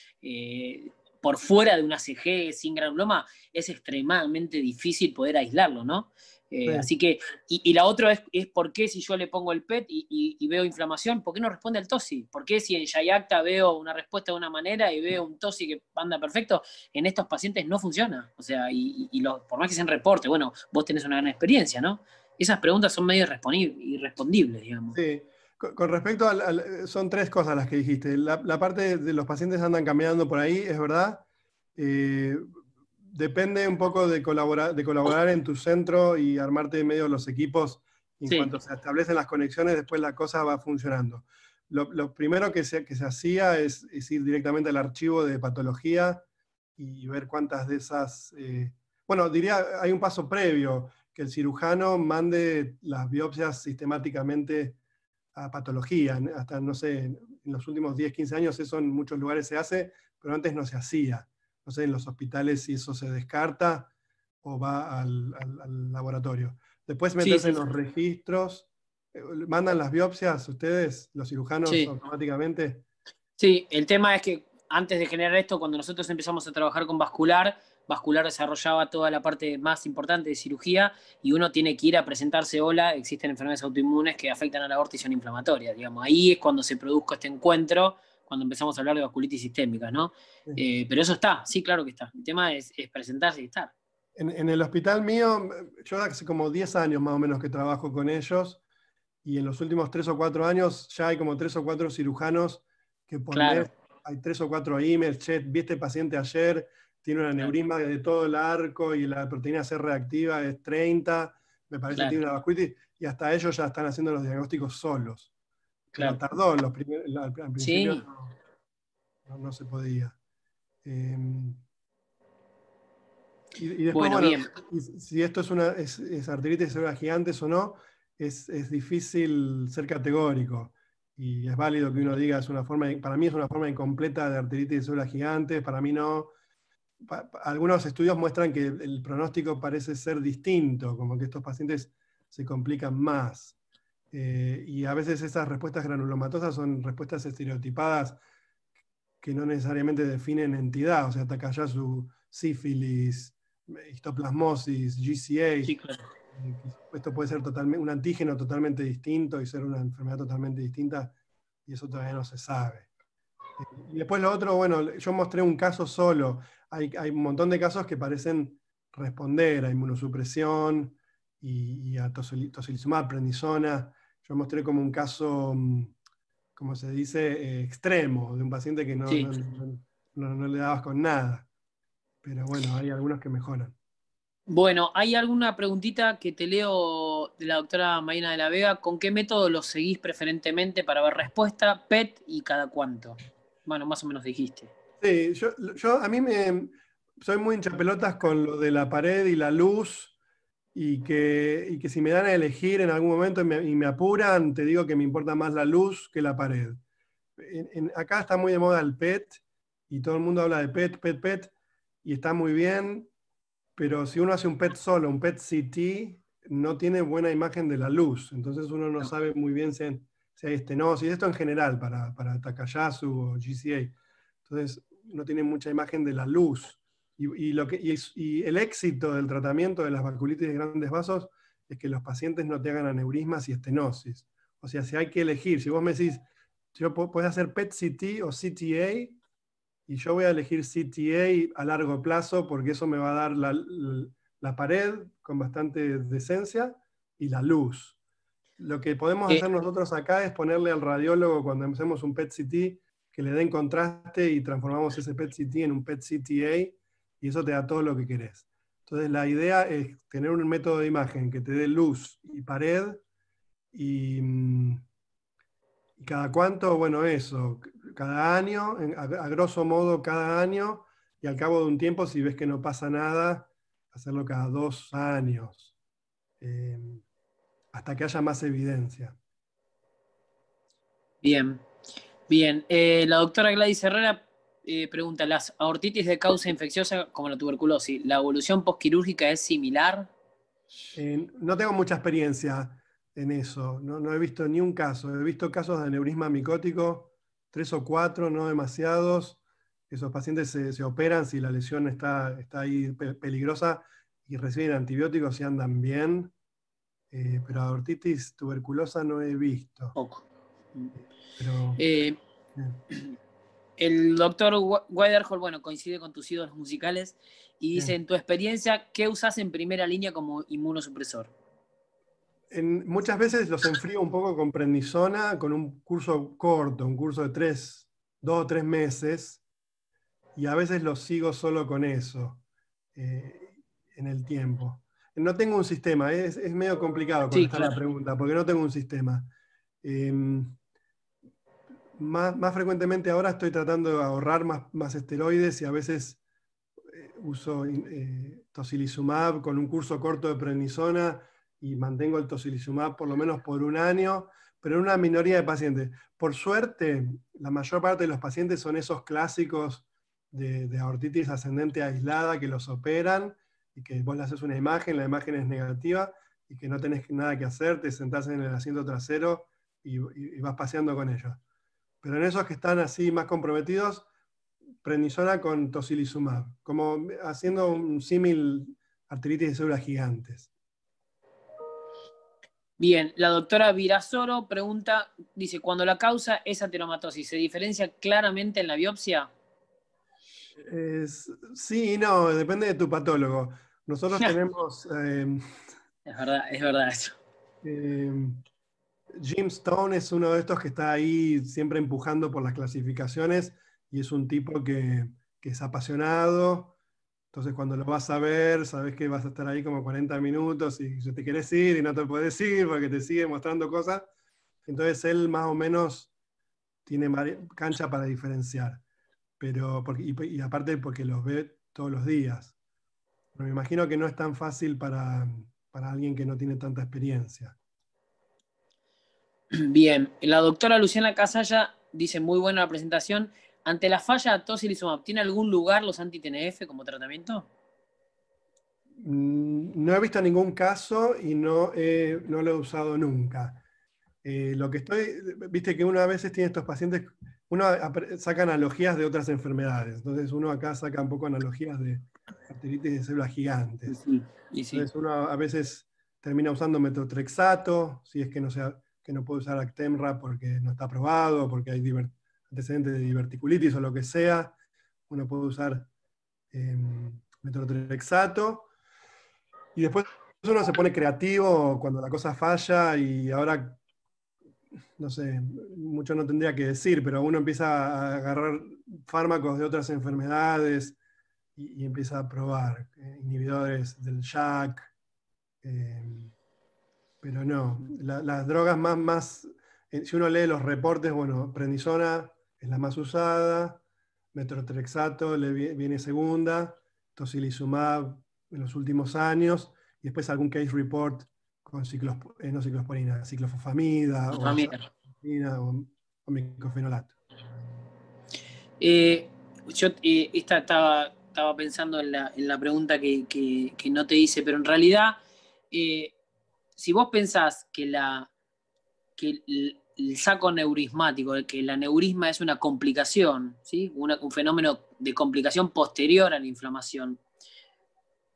por fuera de una CG sin granuloma, es extremadamente difícil poder aislarlo, ¿no? Sí. Así que, y la otra es por qué si yo le pongo el PET y veo inflamación, ¿por qué no responde al TOSI? ¿Por qué si en Yayacta veo una respuesta de una manera y veo un TOSI que anda perfecto, en estos pacientes no funciona? O sea, por más que sean reporte, bueno, vos tenés una gran experiencia, ¿no? Esas preguntas son medio irrespondibles, digamos. Sí. Con respecto son 3 cosas las que dijiste. La parte de los pacientes andan caminando por ahí, es verdad. Depende un poco de colaborar en tu centro y armarte de medio los equipos. En cuanto se establecen las conexiones, después la cosa va funcionando. Lo primero que se hacía es ir directamente al archivo de patología y ver cuántas de esas... bueno, diría, hay un paso previo, que el cirujano mande las biopsias sistemáticamente a patología. Hasta, no sé, en los últimos 10, 15 años eso en muchos lugares se hace, pero antes no se hacía. No sé, en los hospitales si eso se descarta o va al laboratorio. Después meterse en los registros. ¿Mandan las biopsias ustedes, los cirujanos, automáticamente? Sí, el tema es que antes de generar esto, cuando nosotros empezamos a trabajar con vascular desarrollaba toda la parte más importante de cirugía y uno tiene que ir a presentarse, hola, existen enfermedades autoinmunes que afectan a la aorta y son inflamatorias, digamos. Ahí es cuando se produjo este encuentro, cuando empezamos a hablar de vasculitis sistémica, ¿no? Sí. Pero eso está, sí, claro que está. El tema es presentarse y estar. En el hospital mío, yo hace como 10 años más o menos que trabajo con ellos, y en los últimos 3 o 4 años ya hay como 3 o 4 cirujanos que por mes hay 3 o 4 emails, che, vi este paciente ayer, tiene un aneurisma de todo el arco y la proteína C reactiva es 30, me parece que tiene una vasculitis, y hasta ellos ya están haciendo los diagnósticos solos. Pero tardó, al principio no se podía. Y después, bueno, si esto es arteritis de células gigantes o no, es difícil ser categórico. Y es válido que uno diga, para mí es una forma incompleta de arteritis de células gigantes, para mí no. Algunos estudios muestran que el pronóstico parece ser distinto, como que estos pacientes se complican más. Y a veces esas respuestas granulomatosas son respuestas estereotipadas que no necesariamente definen entidad, o sea, Takayasu sífilis, histoplasmosis, GCA. Sí, claro. Esto puede ser un antígeno totalmente distinto y ser una enfermedad totalmente distinta, y eso todavía no se sabe. Y después lo otro, bueno, yo mostré un caso solo. Hay un montón de casos que parecen responder a inmunosupresión y a tocilizumab, prednisona. Yo mostré como un caso, como se dice, extremo, de un paciente que Sí. no le dabas con nada. Pero bueno, hay algunos que mejoran. Bueno, hay alguna preguntita que te leo de la doctora Marina de la Vega. ¿Con qué método los seguís preferentemente para ver respuesta, PET y cada cuánto? Bueno, más o menos dijiste. Sí, a mí soy muy hinchapelotas con lo de la pared y la luz, y que si me dan a elegir en algún momento y me apuran, te digo que me importa más la luz que la pared. Acá está muy de moda el PET, y todo el mundo habla de PET, PET, PET, y está muy bien, pero si uno hace un PET solo, un PET CT, no tiene buena imagen de la luz, entonces uno no No. sabe muy bien si hay estenosis, esto en general para Takayasu o GCA. Entonces no tiene mucha imagen de la luz. Y el éxito del tratamiento de las vasculitis de grandes vasos es que los pacientes no te hagan aneurismas y estenosis. O sea, si hay que elegir, si vos me decís, puedes hacer PET-CT o CTA, y yo voy a elegir CTA a largo plazo porque eso me va a dar la pared con bastante decencia y la luz. Lo que podemos hacer nosotros acá es ponerle al radiólogo, cuando hacemos un PET-CT, que le den contraste y transformamos ese PET-CT en un PET-CTA, y eso te da todo lo que querés. Entonces la idea es tener un método de imagen que te dé luz y pared, y cada cuánto, bueno, eso, cada año, a grosso modo cada año, y al cabo de un tiempo, si ves que no pasa nada, hacerlo cada 2 años, hasta que haya más evidencia. Bien, bien. La doctora Gladys Herrera pregunta, ¿las aortitis de causa infecciosa como la tuberculosis, la evolución postquirúrgica es similar? No tengo mucha experiencia en eso, no he visto ni un caso. He visto casos de aneurisma micótico, 3 o 4, no demasiados. Esos pacientes se operan si la lesión está ahí peligrosa, y reciben antibióticos y andan bien. Pero aortitis tuberculosa no he visto. Poco. Pero, Eh, bien, el doctor Weiderhol, bueno, coincide con tus ídolos musicales y dice, bien. en tu experiencia, ¿qué usás en primera línea como inmunosupresor? Muchas veces los enfrío un poco con prednisona, con un curso corto, un curso de 2 o 3 meses, y a veces los sigo solo con eso en el tiempo. No tengo un sistema, es medio complicado Sí, contestar la claro. pregunta, porque no tengo un sistema. Más frecuentemente ahora estoy tratando de ahorrar más esteroides, y a veces uso tocilizumab con un curso corto de prednisona, y mantengo el tocilizumab por lo menos por un año, pero en una minoría de pacientes. Por suerte, la mayor parte de los pacientes son esos clásicos de aortitis ascendente aislada que los operan y que vos le haces una imagen, la imagen es negativa y que no tenés nada que hacer, te sentás en el asiento trasero y vas paseando con ellos. Pero en esos que están así más comprometidos, prednisona con tocilizumab, como haciendo un símil arteritis de células gigantes. Bien, la doctora Virasoro pregunta, dice, cuando la causa es ateromatosis, ¿se diferencia claramente en la biopsia? Sí y no, depende de tu patólogo. Nosotros tenemos Es verdad eso. Jim Stone, es uno de estos que está ahí siempre empujando por las clasificaciones, y es un tipo que es apasionado. Entonces cuando lo vas a ver, sabes que vas a estar ahí como 40 minutos y te querés ir y no te puedes ir porque te sigue mostrando cosas. Entonces él más o menos tiene cancha para diferenciar. Pero y aparte porque los ve todos los días. Pero me imagino que no es tan fácil para alguien que no tiene tanta experiencia. Bien, la doctora Luciana Casalla dice, muy buena la presentación. Ante la falla de tocilizumab, ¿tiene algún lugar los anti-TNF como tratamiento? No he visto ningún caso y no lo he usado nunca. Lo que viste que uno a veces tiene estos pacientes, uno saca analogías de otras enfermedades. Entonces uno acá saca un poco analogías de arteritis de células gigantes. Y sí. Entonces uno a veces termina usando metotrexato, si es que no puede usar Actemra porque no está aprobado, porque hay antecedentes de diverticulitis o lo que sea. Uno puede usar metotrexato. Y después uno se pone creativo cuando la cosa falla y ahora, no sé, mucho no tendría que decir, pero uno empieza a agarrar fármacos de otras enfermedades y empieza a probar inhibidores del JAK, pero no, las drogas si uno lee los reportes, bueno, prednisona es la más usada, metotrexato viene segunda, tocilizumab en los últimos años, y después algún case report con no ciclosporina, ciclofosfamida o azathioprina o micofenolato. Yo estaba pensando en la pregunta que no te hice, pero en realidad, si vos pensás que el saco neurismático, que el aneurisma es una complicación, ¿sí? Un fenómeno de complicación posterior a la inflamación,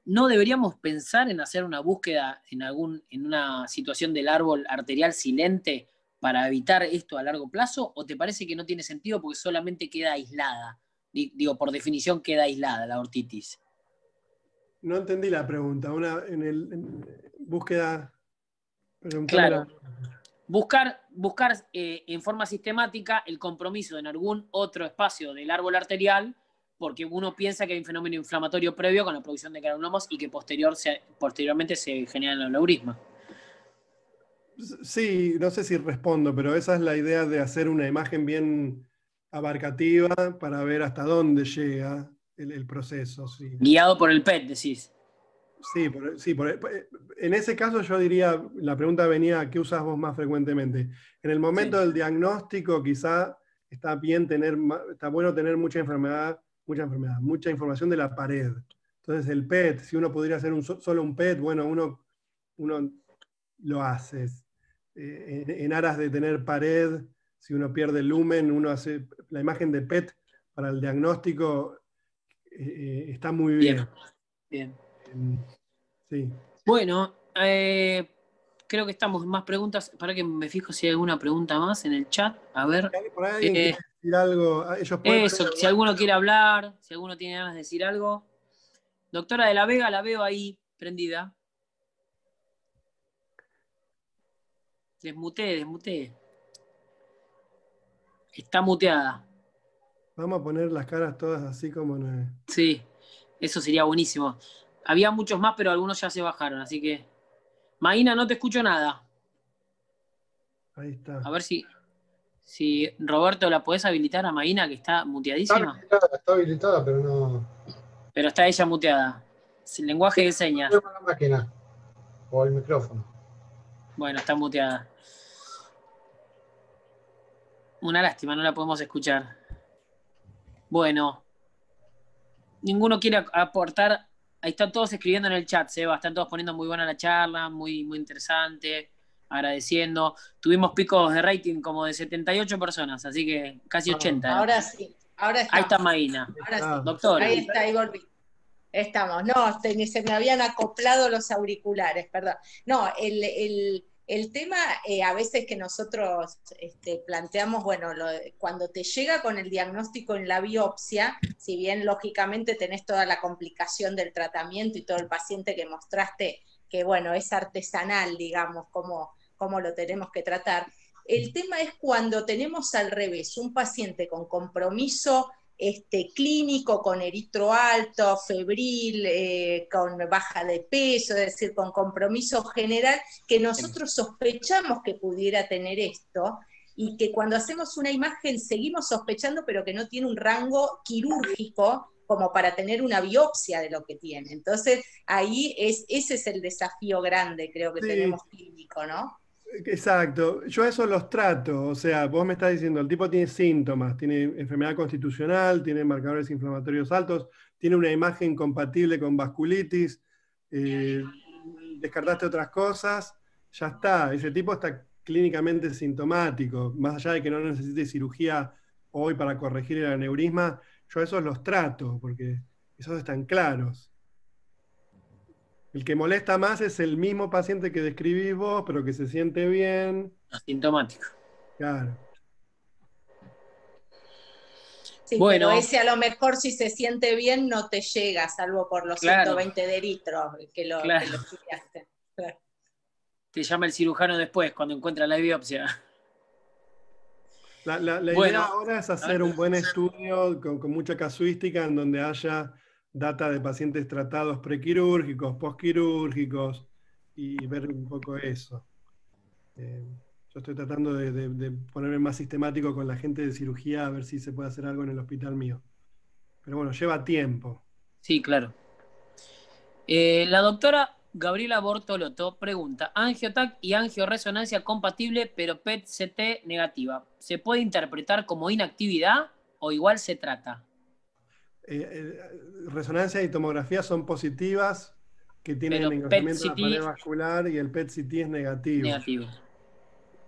¿no deberíamos pensar en hacer una búsqueda en una situación del árbol arterial silente para evitar esto a largo plazo? ¿O te parece que no tiene sentido porque solamente queda aislada? Digo, por definición queda aislada la ortitis. No entendí la pregunta. Búsqueda. Claro. Buscar en forma sistemática el compromiso en algún otro espacio del árbol arterial, porque uno piensa que hay un fenómeno inflamatorio previo con la producción de granulomas y que posteriormente se generan los aneurismas. Sí, no sé si respondo, pero esa es la idea de hacer una imagen bien abarcativa para ver hasta dónde llega el proceso. Sí. Guiado por el PET, decís. Sí, en ese caso yo diría, la pregunta venía, ¿qué usas vos más frecuentemente? En el momento del diagnóstico quizá está bueno tener mucha información de la pared. Entonces el PET, si uno pudiera hacer solo un PET, bueno, uno lo hace. En aras de tener pared, si uno pierde el lumen, uno hace la imagen de PET para el diagnóstico, está muy bien. Bien. Sí. Bueno, creo que estamos en más preguntas. Para que me fijo si hay alguna pregunta más en el chat. A ver. ¿Por ahí alguien quiere decir algo? Si alguno quiere hablar, si alguno tiene ganas de decir algo. Doctora de la Vega, la veo ahí prendida. Desmuteé. Está muteada. Vamos a poner las caras todas así como no. Sí, eso sería buenísimo. Había muchos más, pero algunos ya se bajaron, así que... Maína, no te escucho nada. Ahí está. A ver si Roberto la podés habilitar a Maína, que está muteadísima. Está habilitada, pero no... Pero está ella muteada. El lenguaje de señas. La máquina o el micrófono. Bueno, está muteada. Una lástima, no la podemos escuchar. Bueno. Ninguno quiere aportar. Ahí están todos escribiendo en el chat, Seba. Están todos poniendo muy buena la charla, muy, muy interesante. Agradeciendo. Tuvimos picos de rating como de 78 personas, así que casi 80. Ahora sí. Ahora ahí está Maína. Ahora sí. Doctora. Ahí está, ahí volví. Estamos. No, se me habían acoplado los auriculares, perdón. No, el tema a veces que nosotros planteamos, bueno, cuando te llega con el diagnóstico en la biopsia, si bien lógicamente tenés toda la complicación del tratamiento y todo el paciente que mostraste, que bueno, es artesanal, digamos, cómo lo tenemos que tratar. El tema es cuando tenemos al revés, un paciente con compromiso clínico, con eritro alto, febril, con baja de peso, es decir, con compromiso general, que nosotros sospechamos que pudiera tener esto, y que cuando hacemos una imagen seguimos sospechando, pero que no tiene un rango quirúrgico como para tener una biopsia de lo que tiene. Entonces, ese es el desafío grande, creo que tenemos clínico, ¿no? Exacto, yo eso los trato, o sea, vos me estás diciendo, el tipo tiene síntomas, tiene enfermedad constitucional, tiene marcadores inflamatorios altos, tiene una imagen compatible con vasculitis, descartaste otras cosas, ya está, ese tipo está clínicamente sintomático, más allá de que no necesite cirugía hoy para corregir el aneurisma, yo esos los trato, porque esos están claros. El que molesta más es el mismo paciente que describís vos, pero que se siente bien. Asintomático. Claro. Sí, Bueno, pero ese a lo mejor si se siente bien no te llega, salvo por los claro, 120 de litro que lo claro. estudiaste. Te llama el cirujano después cuando encuentra la biopsia. La Bueno, idea ahora es hacer un buen estudio con mucha casuística en donde haya data de pacientes tratados prequirúrgicos, postquirúrgicos y ver un poco eso. Yo estoy tratando de ponerme más sistemático con la gente de cirugía a ver si se puede hacer algo en el hospital mío. Pero bueno, lleva tiempo. sí, claro. La doctora Gabriela Bortolotto pregunta, angiotac y angioresonancia compatible, pero PET-CT negativa. ¿Se puede interpretar como inactividad o igual se trata? Resonancia y tomografía son positivas, que tienen Pero engrosamiento de la pared PET-CT vascular, y el PET-CT es negativo. negativo.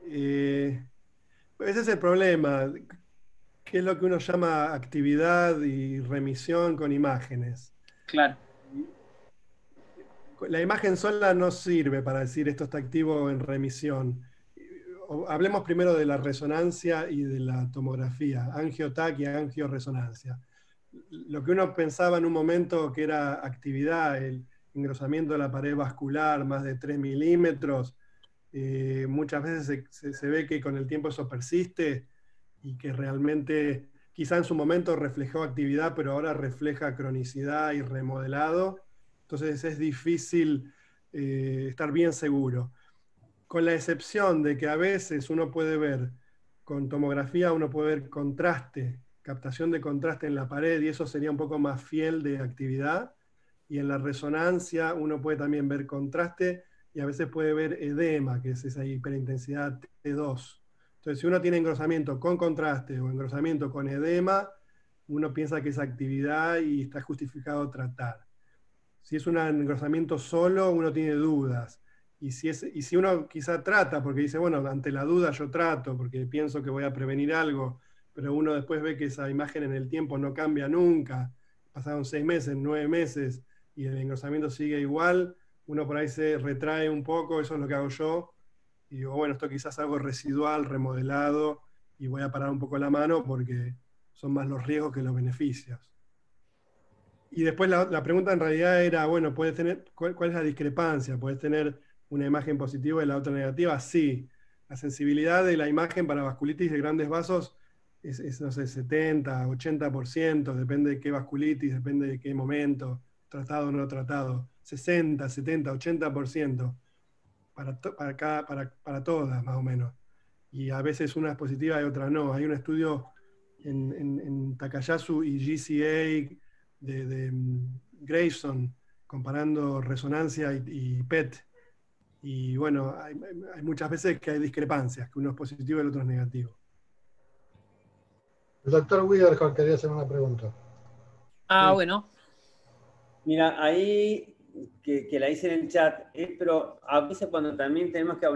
Ese es el problema. ¿Qué es lo que uno llama actividad y remisión con imágenes? Claro. La imagen sola no sirve para decir esto está activo o en remisión. Hablemos primero de la resonancia y de la tomografía, angiotac y angioresonancia. Lo que uno pensaba en un momento que era actividad, el engrosamiento de la pared vascular, más de 3 milímetros, muchas veces se ve que con el tiempo eso persiste y que realmente quizá en su momento reflejó actividad, pero ahora refleja cronicidad y remodelado. Entonces es difícil estar bien seguro. Con la excepción de que a veces uno puede ver, con tomografía uno puede ver contraste, captación de contraste en la pared, y eso sería un poco más fiel de actividad. Y en la resonancia uno puede también ver contraste y a veces puede ver edema, que es esa hiperintensidad T2. Entonces, si uno tiene engrosamiento con contraste o engrosamiento con edema, uno piensa que es actividad y está justificado tratar. Si es un engrosamiento solo, uno tiene dudas. Y si uno quizá trata, porque dice, bueno, ante la duda yo trato, porque pienso que voy a prevenir algo, pero uno después ve que esa imagen en el tiempo no cambia nunca, pasaron 6 meses, 9 meses, y el engrosamiento sigue igual, uno por ahí se retrae un poco, eso es lo que hago yo, y digo, bueno, esto quizás es algo residual, remodelado, y voy a parar un poco la mano porque son más los riesgos que los beneficios. Y después la pregunta en realidad era, bueno, ¿cuál es la discrepancia? ¿Puedes tener una imagen positiva y la otra negativa? Sí. La sensibilidad de la imagen para vasculitis de grandes vasos es no sé, 70, 80%, depende de qué vasculitis, depende de qué momento, tratado o no tratado. 60, 70, 80% para todas, más o menos. Y a veces una es positiva y otra no. Hay un estudio en Takayasu y GCA de Grayson comparando resonancia y PET. Y bueno, hay muchas veces que hay discrepancias, que uno es positivo y el otro es negativo. El doctor Widerhall quería hacer una pregunta. Ah, Sí. bueno. Mira, ahí que la hice en el chat, pero a veces cuando también tenemos que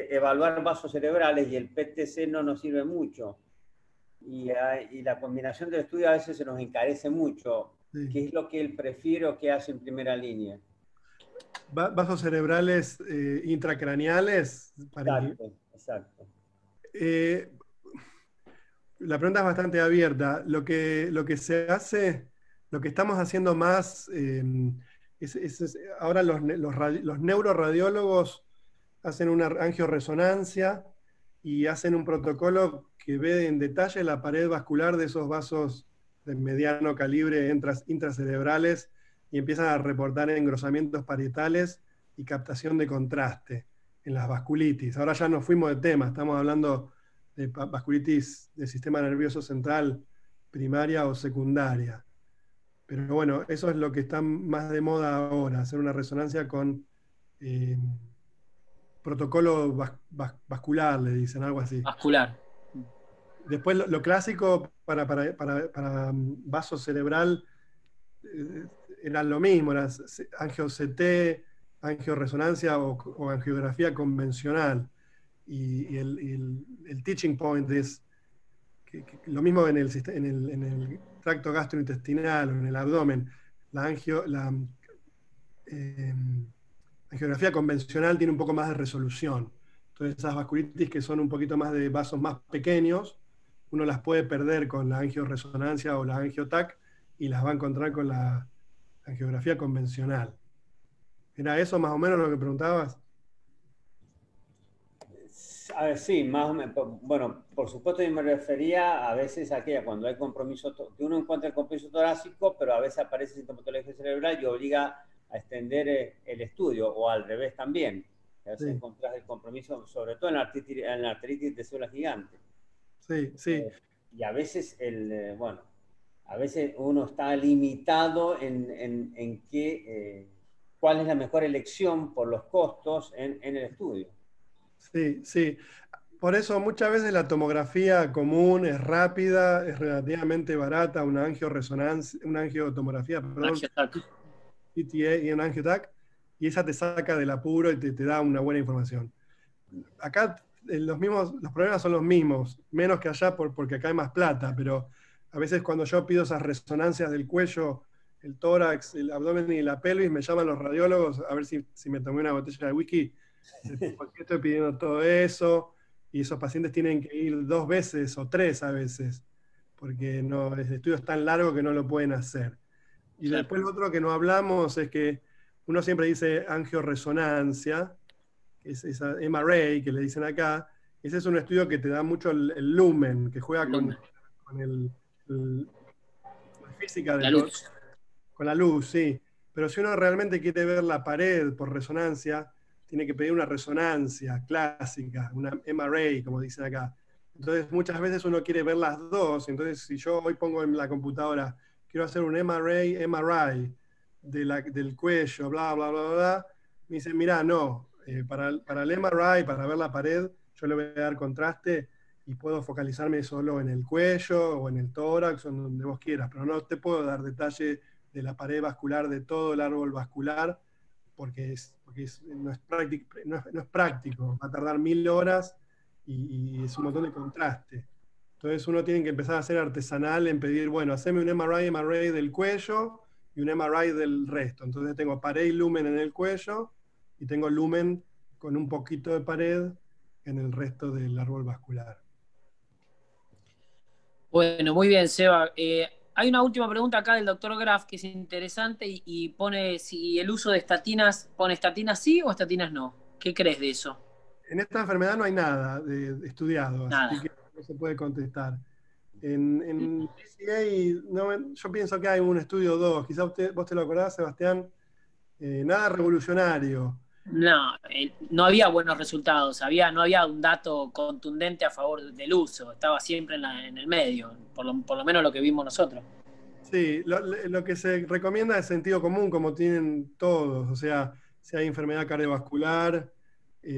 evaluar vasos cerebrales y el PET-CT no nos sirve mucho. Y la combinación del estudio a veces se nos encarece mucho. Sí. ¿Qué es lo que él prefiere o qué hace en primera línea? Vasos cerebrales intracraneales. Exacto. La pregunta es bastante abierta. Lo que se hace, lo que estamos haciendo más, ahora los neuroradiólogos hacen una angioresonancia y hacen un protocolo que ve en detalle la pared vascular de esos vasos de mediano calibre intracerebrales y empiezan a reportar engrosamientos parietales y captación de contraste en las vasculitis. Ahora ya nos fuimos de tema, estamos hablando de vasculitis del sistema nervioso central primaria o secundaria. Pero bueno, eso es lo que está más de moda ahora, hacer una resonancia con protocolo vascular, le dicen, algo así. Vascular. Después lo clásico para vaso cerebral era lo mismo, era angio-CT, angioresonancia o angiografía convencional. Y el teaching point es que lo mismo en el tracto gastrointestinal o en el abdomen. angiografía convencional tiene un poco más de resolución. Entonces esas vasculitis que son un poquito más de vasos más pequeños, uno las puede perder con la angioresonancia o la angiotac y las va a encontrar con la angiografía convencional. ¿Era eso más o menos lo que preguntabas? A ver, sí, más o menos. Bueno, por supuesto yo me refería a veces a aquella cuando hay compromiso, que uno encuentra el compromiso torácico, pero a veces aparece sintomatología cerebral y obliga a extender el estudio, o al revés también. A veces Sí. encontrás el compromiso, sobre todo en la arteritis de células gigantes. Sí, sí. Y a veces, bueno, a veces uno está limitado en qué, cuál es la mejor elección por los costos en el estudio. Sí, sí. Por eso muchas veces la tomografía común es rápida, es relativamente barata, una angioresonancia, una angiotomografía, perdón, PTA y un angiotac, y esa te saca del apuro y te da una buena información. Acá los problemas son los mismos, menos que allá porque acá hay más plata, pero a veces cuando yo pido esas resonancias del cuello, el tórax, el abdomen y la pelvis, me llaman los radiólogos a ver si me tomé una botella de whisky. ¿Por qué estoy pidiendo todo eso? Y esos pacientes tienen que ir 2 veces o 3 a veces, porque no, el estudio es tan largo que no lo pueden hacer. Y Claro. después lo otro que no hablamos es que uno siempre dice angioresonancia, que es esa MRA que le dicen acá. Ese es un estudio que te da mucho el lumen, que juega con la física de La luz. con la luz, sí. Pero si uno realmente quiere ver la pared por resonancia, tiene que pedir una resonancia clásica, una MRA, como dicen acá. Entonces, muchas veces uno quiere ver las dos. Entonces, si yo hoy pongo en la computadora, quiero hacer un MRA, MRI del cuello, bla, bla, bla, bla, me dicen, mira, no, para el MRI, para ver la pared, yo le voy a dar contraste y puedo focalizarme solo en el cuello o en el tórax o en donde vos quieras, pero no te puedo dar detalle de la pared vascular, de todo el árbol vascular, porque no es práctico, va a tardar 1000 horas y es un montón de contraste. Entonces uno tiene que empezar a ser artesanal en pedir, bueno, haceme un MRI del cuello y un MRI del resto. Entonces tengo pared y lumen en el cuello y tengo lumen con un poquito de pared en el resto del árbol vascular. Bueno, muy bien, Seba. Hay una última pregunta acá del doctor Graf que es interesante y pone si el uso de estatinas, ¿pone estatinas sí o estatinas no? ¿Qué crees de eso? En esta enfermedad no hay nada estudiado, Nada. así que no se puede contestar. En PCA, no, yo pienso que hay un estudio o dos, quizás vos te lo acordás, Sebastián, nada revolucionario. No, no había buenos resultados, no había un dato contundente a favor del uso, estaba siempre en el medio, por lo menos lo que vimos nosotros. Sí, lo que se recomienda es sentido común, como tienen todos, o sea, si hay enfermedad cardiovascular,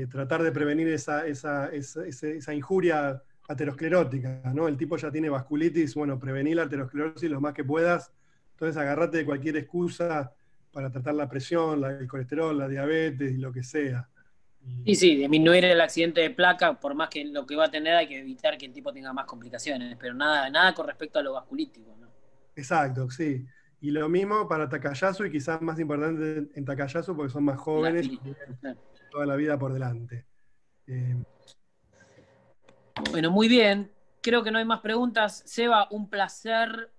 tratar de prevenir esa injuria aterosclerótica, ¿no? El tipo ya tiene vasculitis, bueno, prevenir la aterosclerosis lo más que puedas, entonces agarrate de cualquier excusa para tratar la presión, el colesterol, la diabetes y lo que sea. Y sí, disminuir el accidente de placa, por más que lo que va a tener hay que evitar que el tipo tenga más complicaciones, pero nada con respecto a lo vasculítico, ¿no? Exacto, sí. Y lo mismo para Takayasu y quizás más importante en Takayasu porque son más jóvenes y tienen toda la vida por delante. Bueno, muy bien. Creo que no hay más preguntas. Seba, un placer,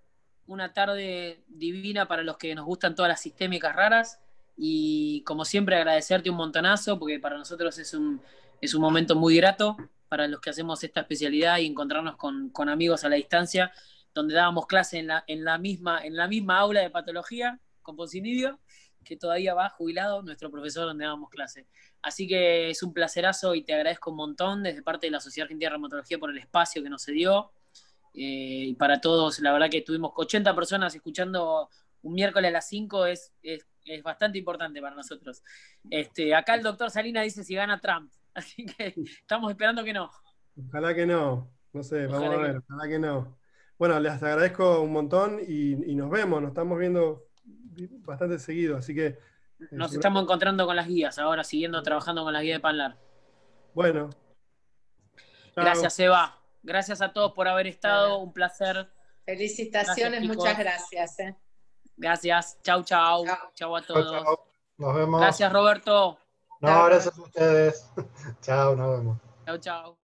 una tarde divina para los que nos gustan todas las sistémicas raras y como siempre agradecerte un montonazo porque para nosotros es un momento muy grato para los que hacemos esta especialidad y encontrarnos con amigos a la distancia donde dábamos clase en la misma aula de patología con Poncinibio, que todavía va jubilado, nuestro profesor donde dábamos clase. Así que es un placerazo y te agradezco un montón desde parte de la Sociedad Argentina de Reumatología por el espacio que nos dio. Y para todos, la verdad que tuvimos 80 personas escuchando un miércoles a las 5, es bastante importante para nosotros. Acá el doctor Salinas dice si gana Trump, así que estamos esperando que no. Ojalá que no, no sé, Ojalá vamos a ver, ojalá que no. Bueno, les agradezco un montón y nos vemos, nos estamos viendo bastante seguido, así que... Nos estamos encontrando con las guías ahora, trabajando con las guías de Panlar. Bueno. Chao. Gracias, Eva. Gracias a todos por haber estado, un placer. Felicitaciones, Gracias, muchas gracias. Gracias, chau a todos. Chau. Nos vemos. Gracias, Roberto. No, gracias a ustedes. Chao, nos vemos. Chao, chao.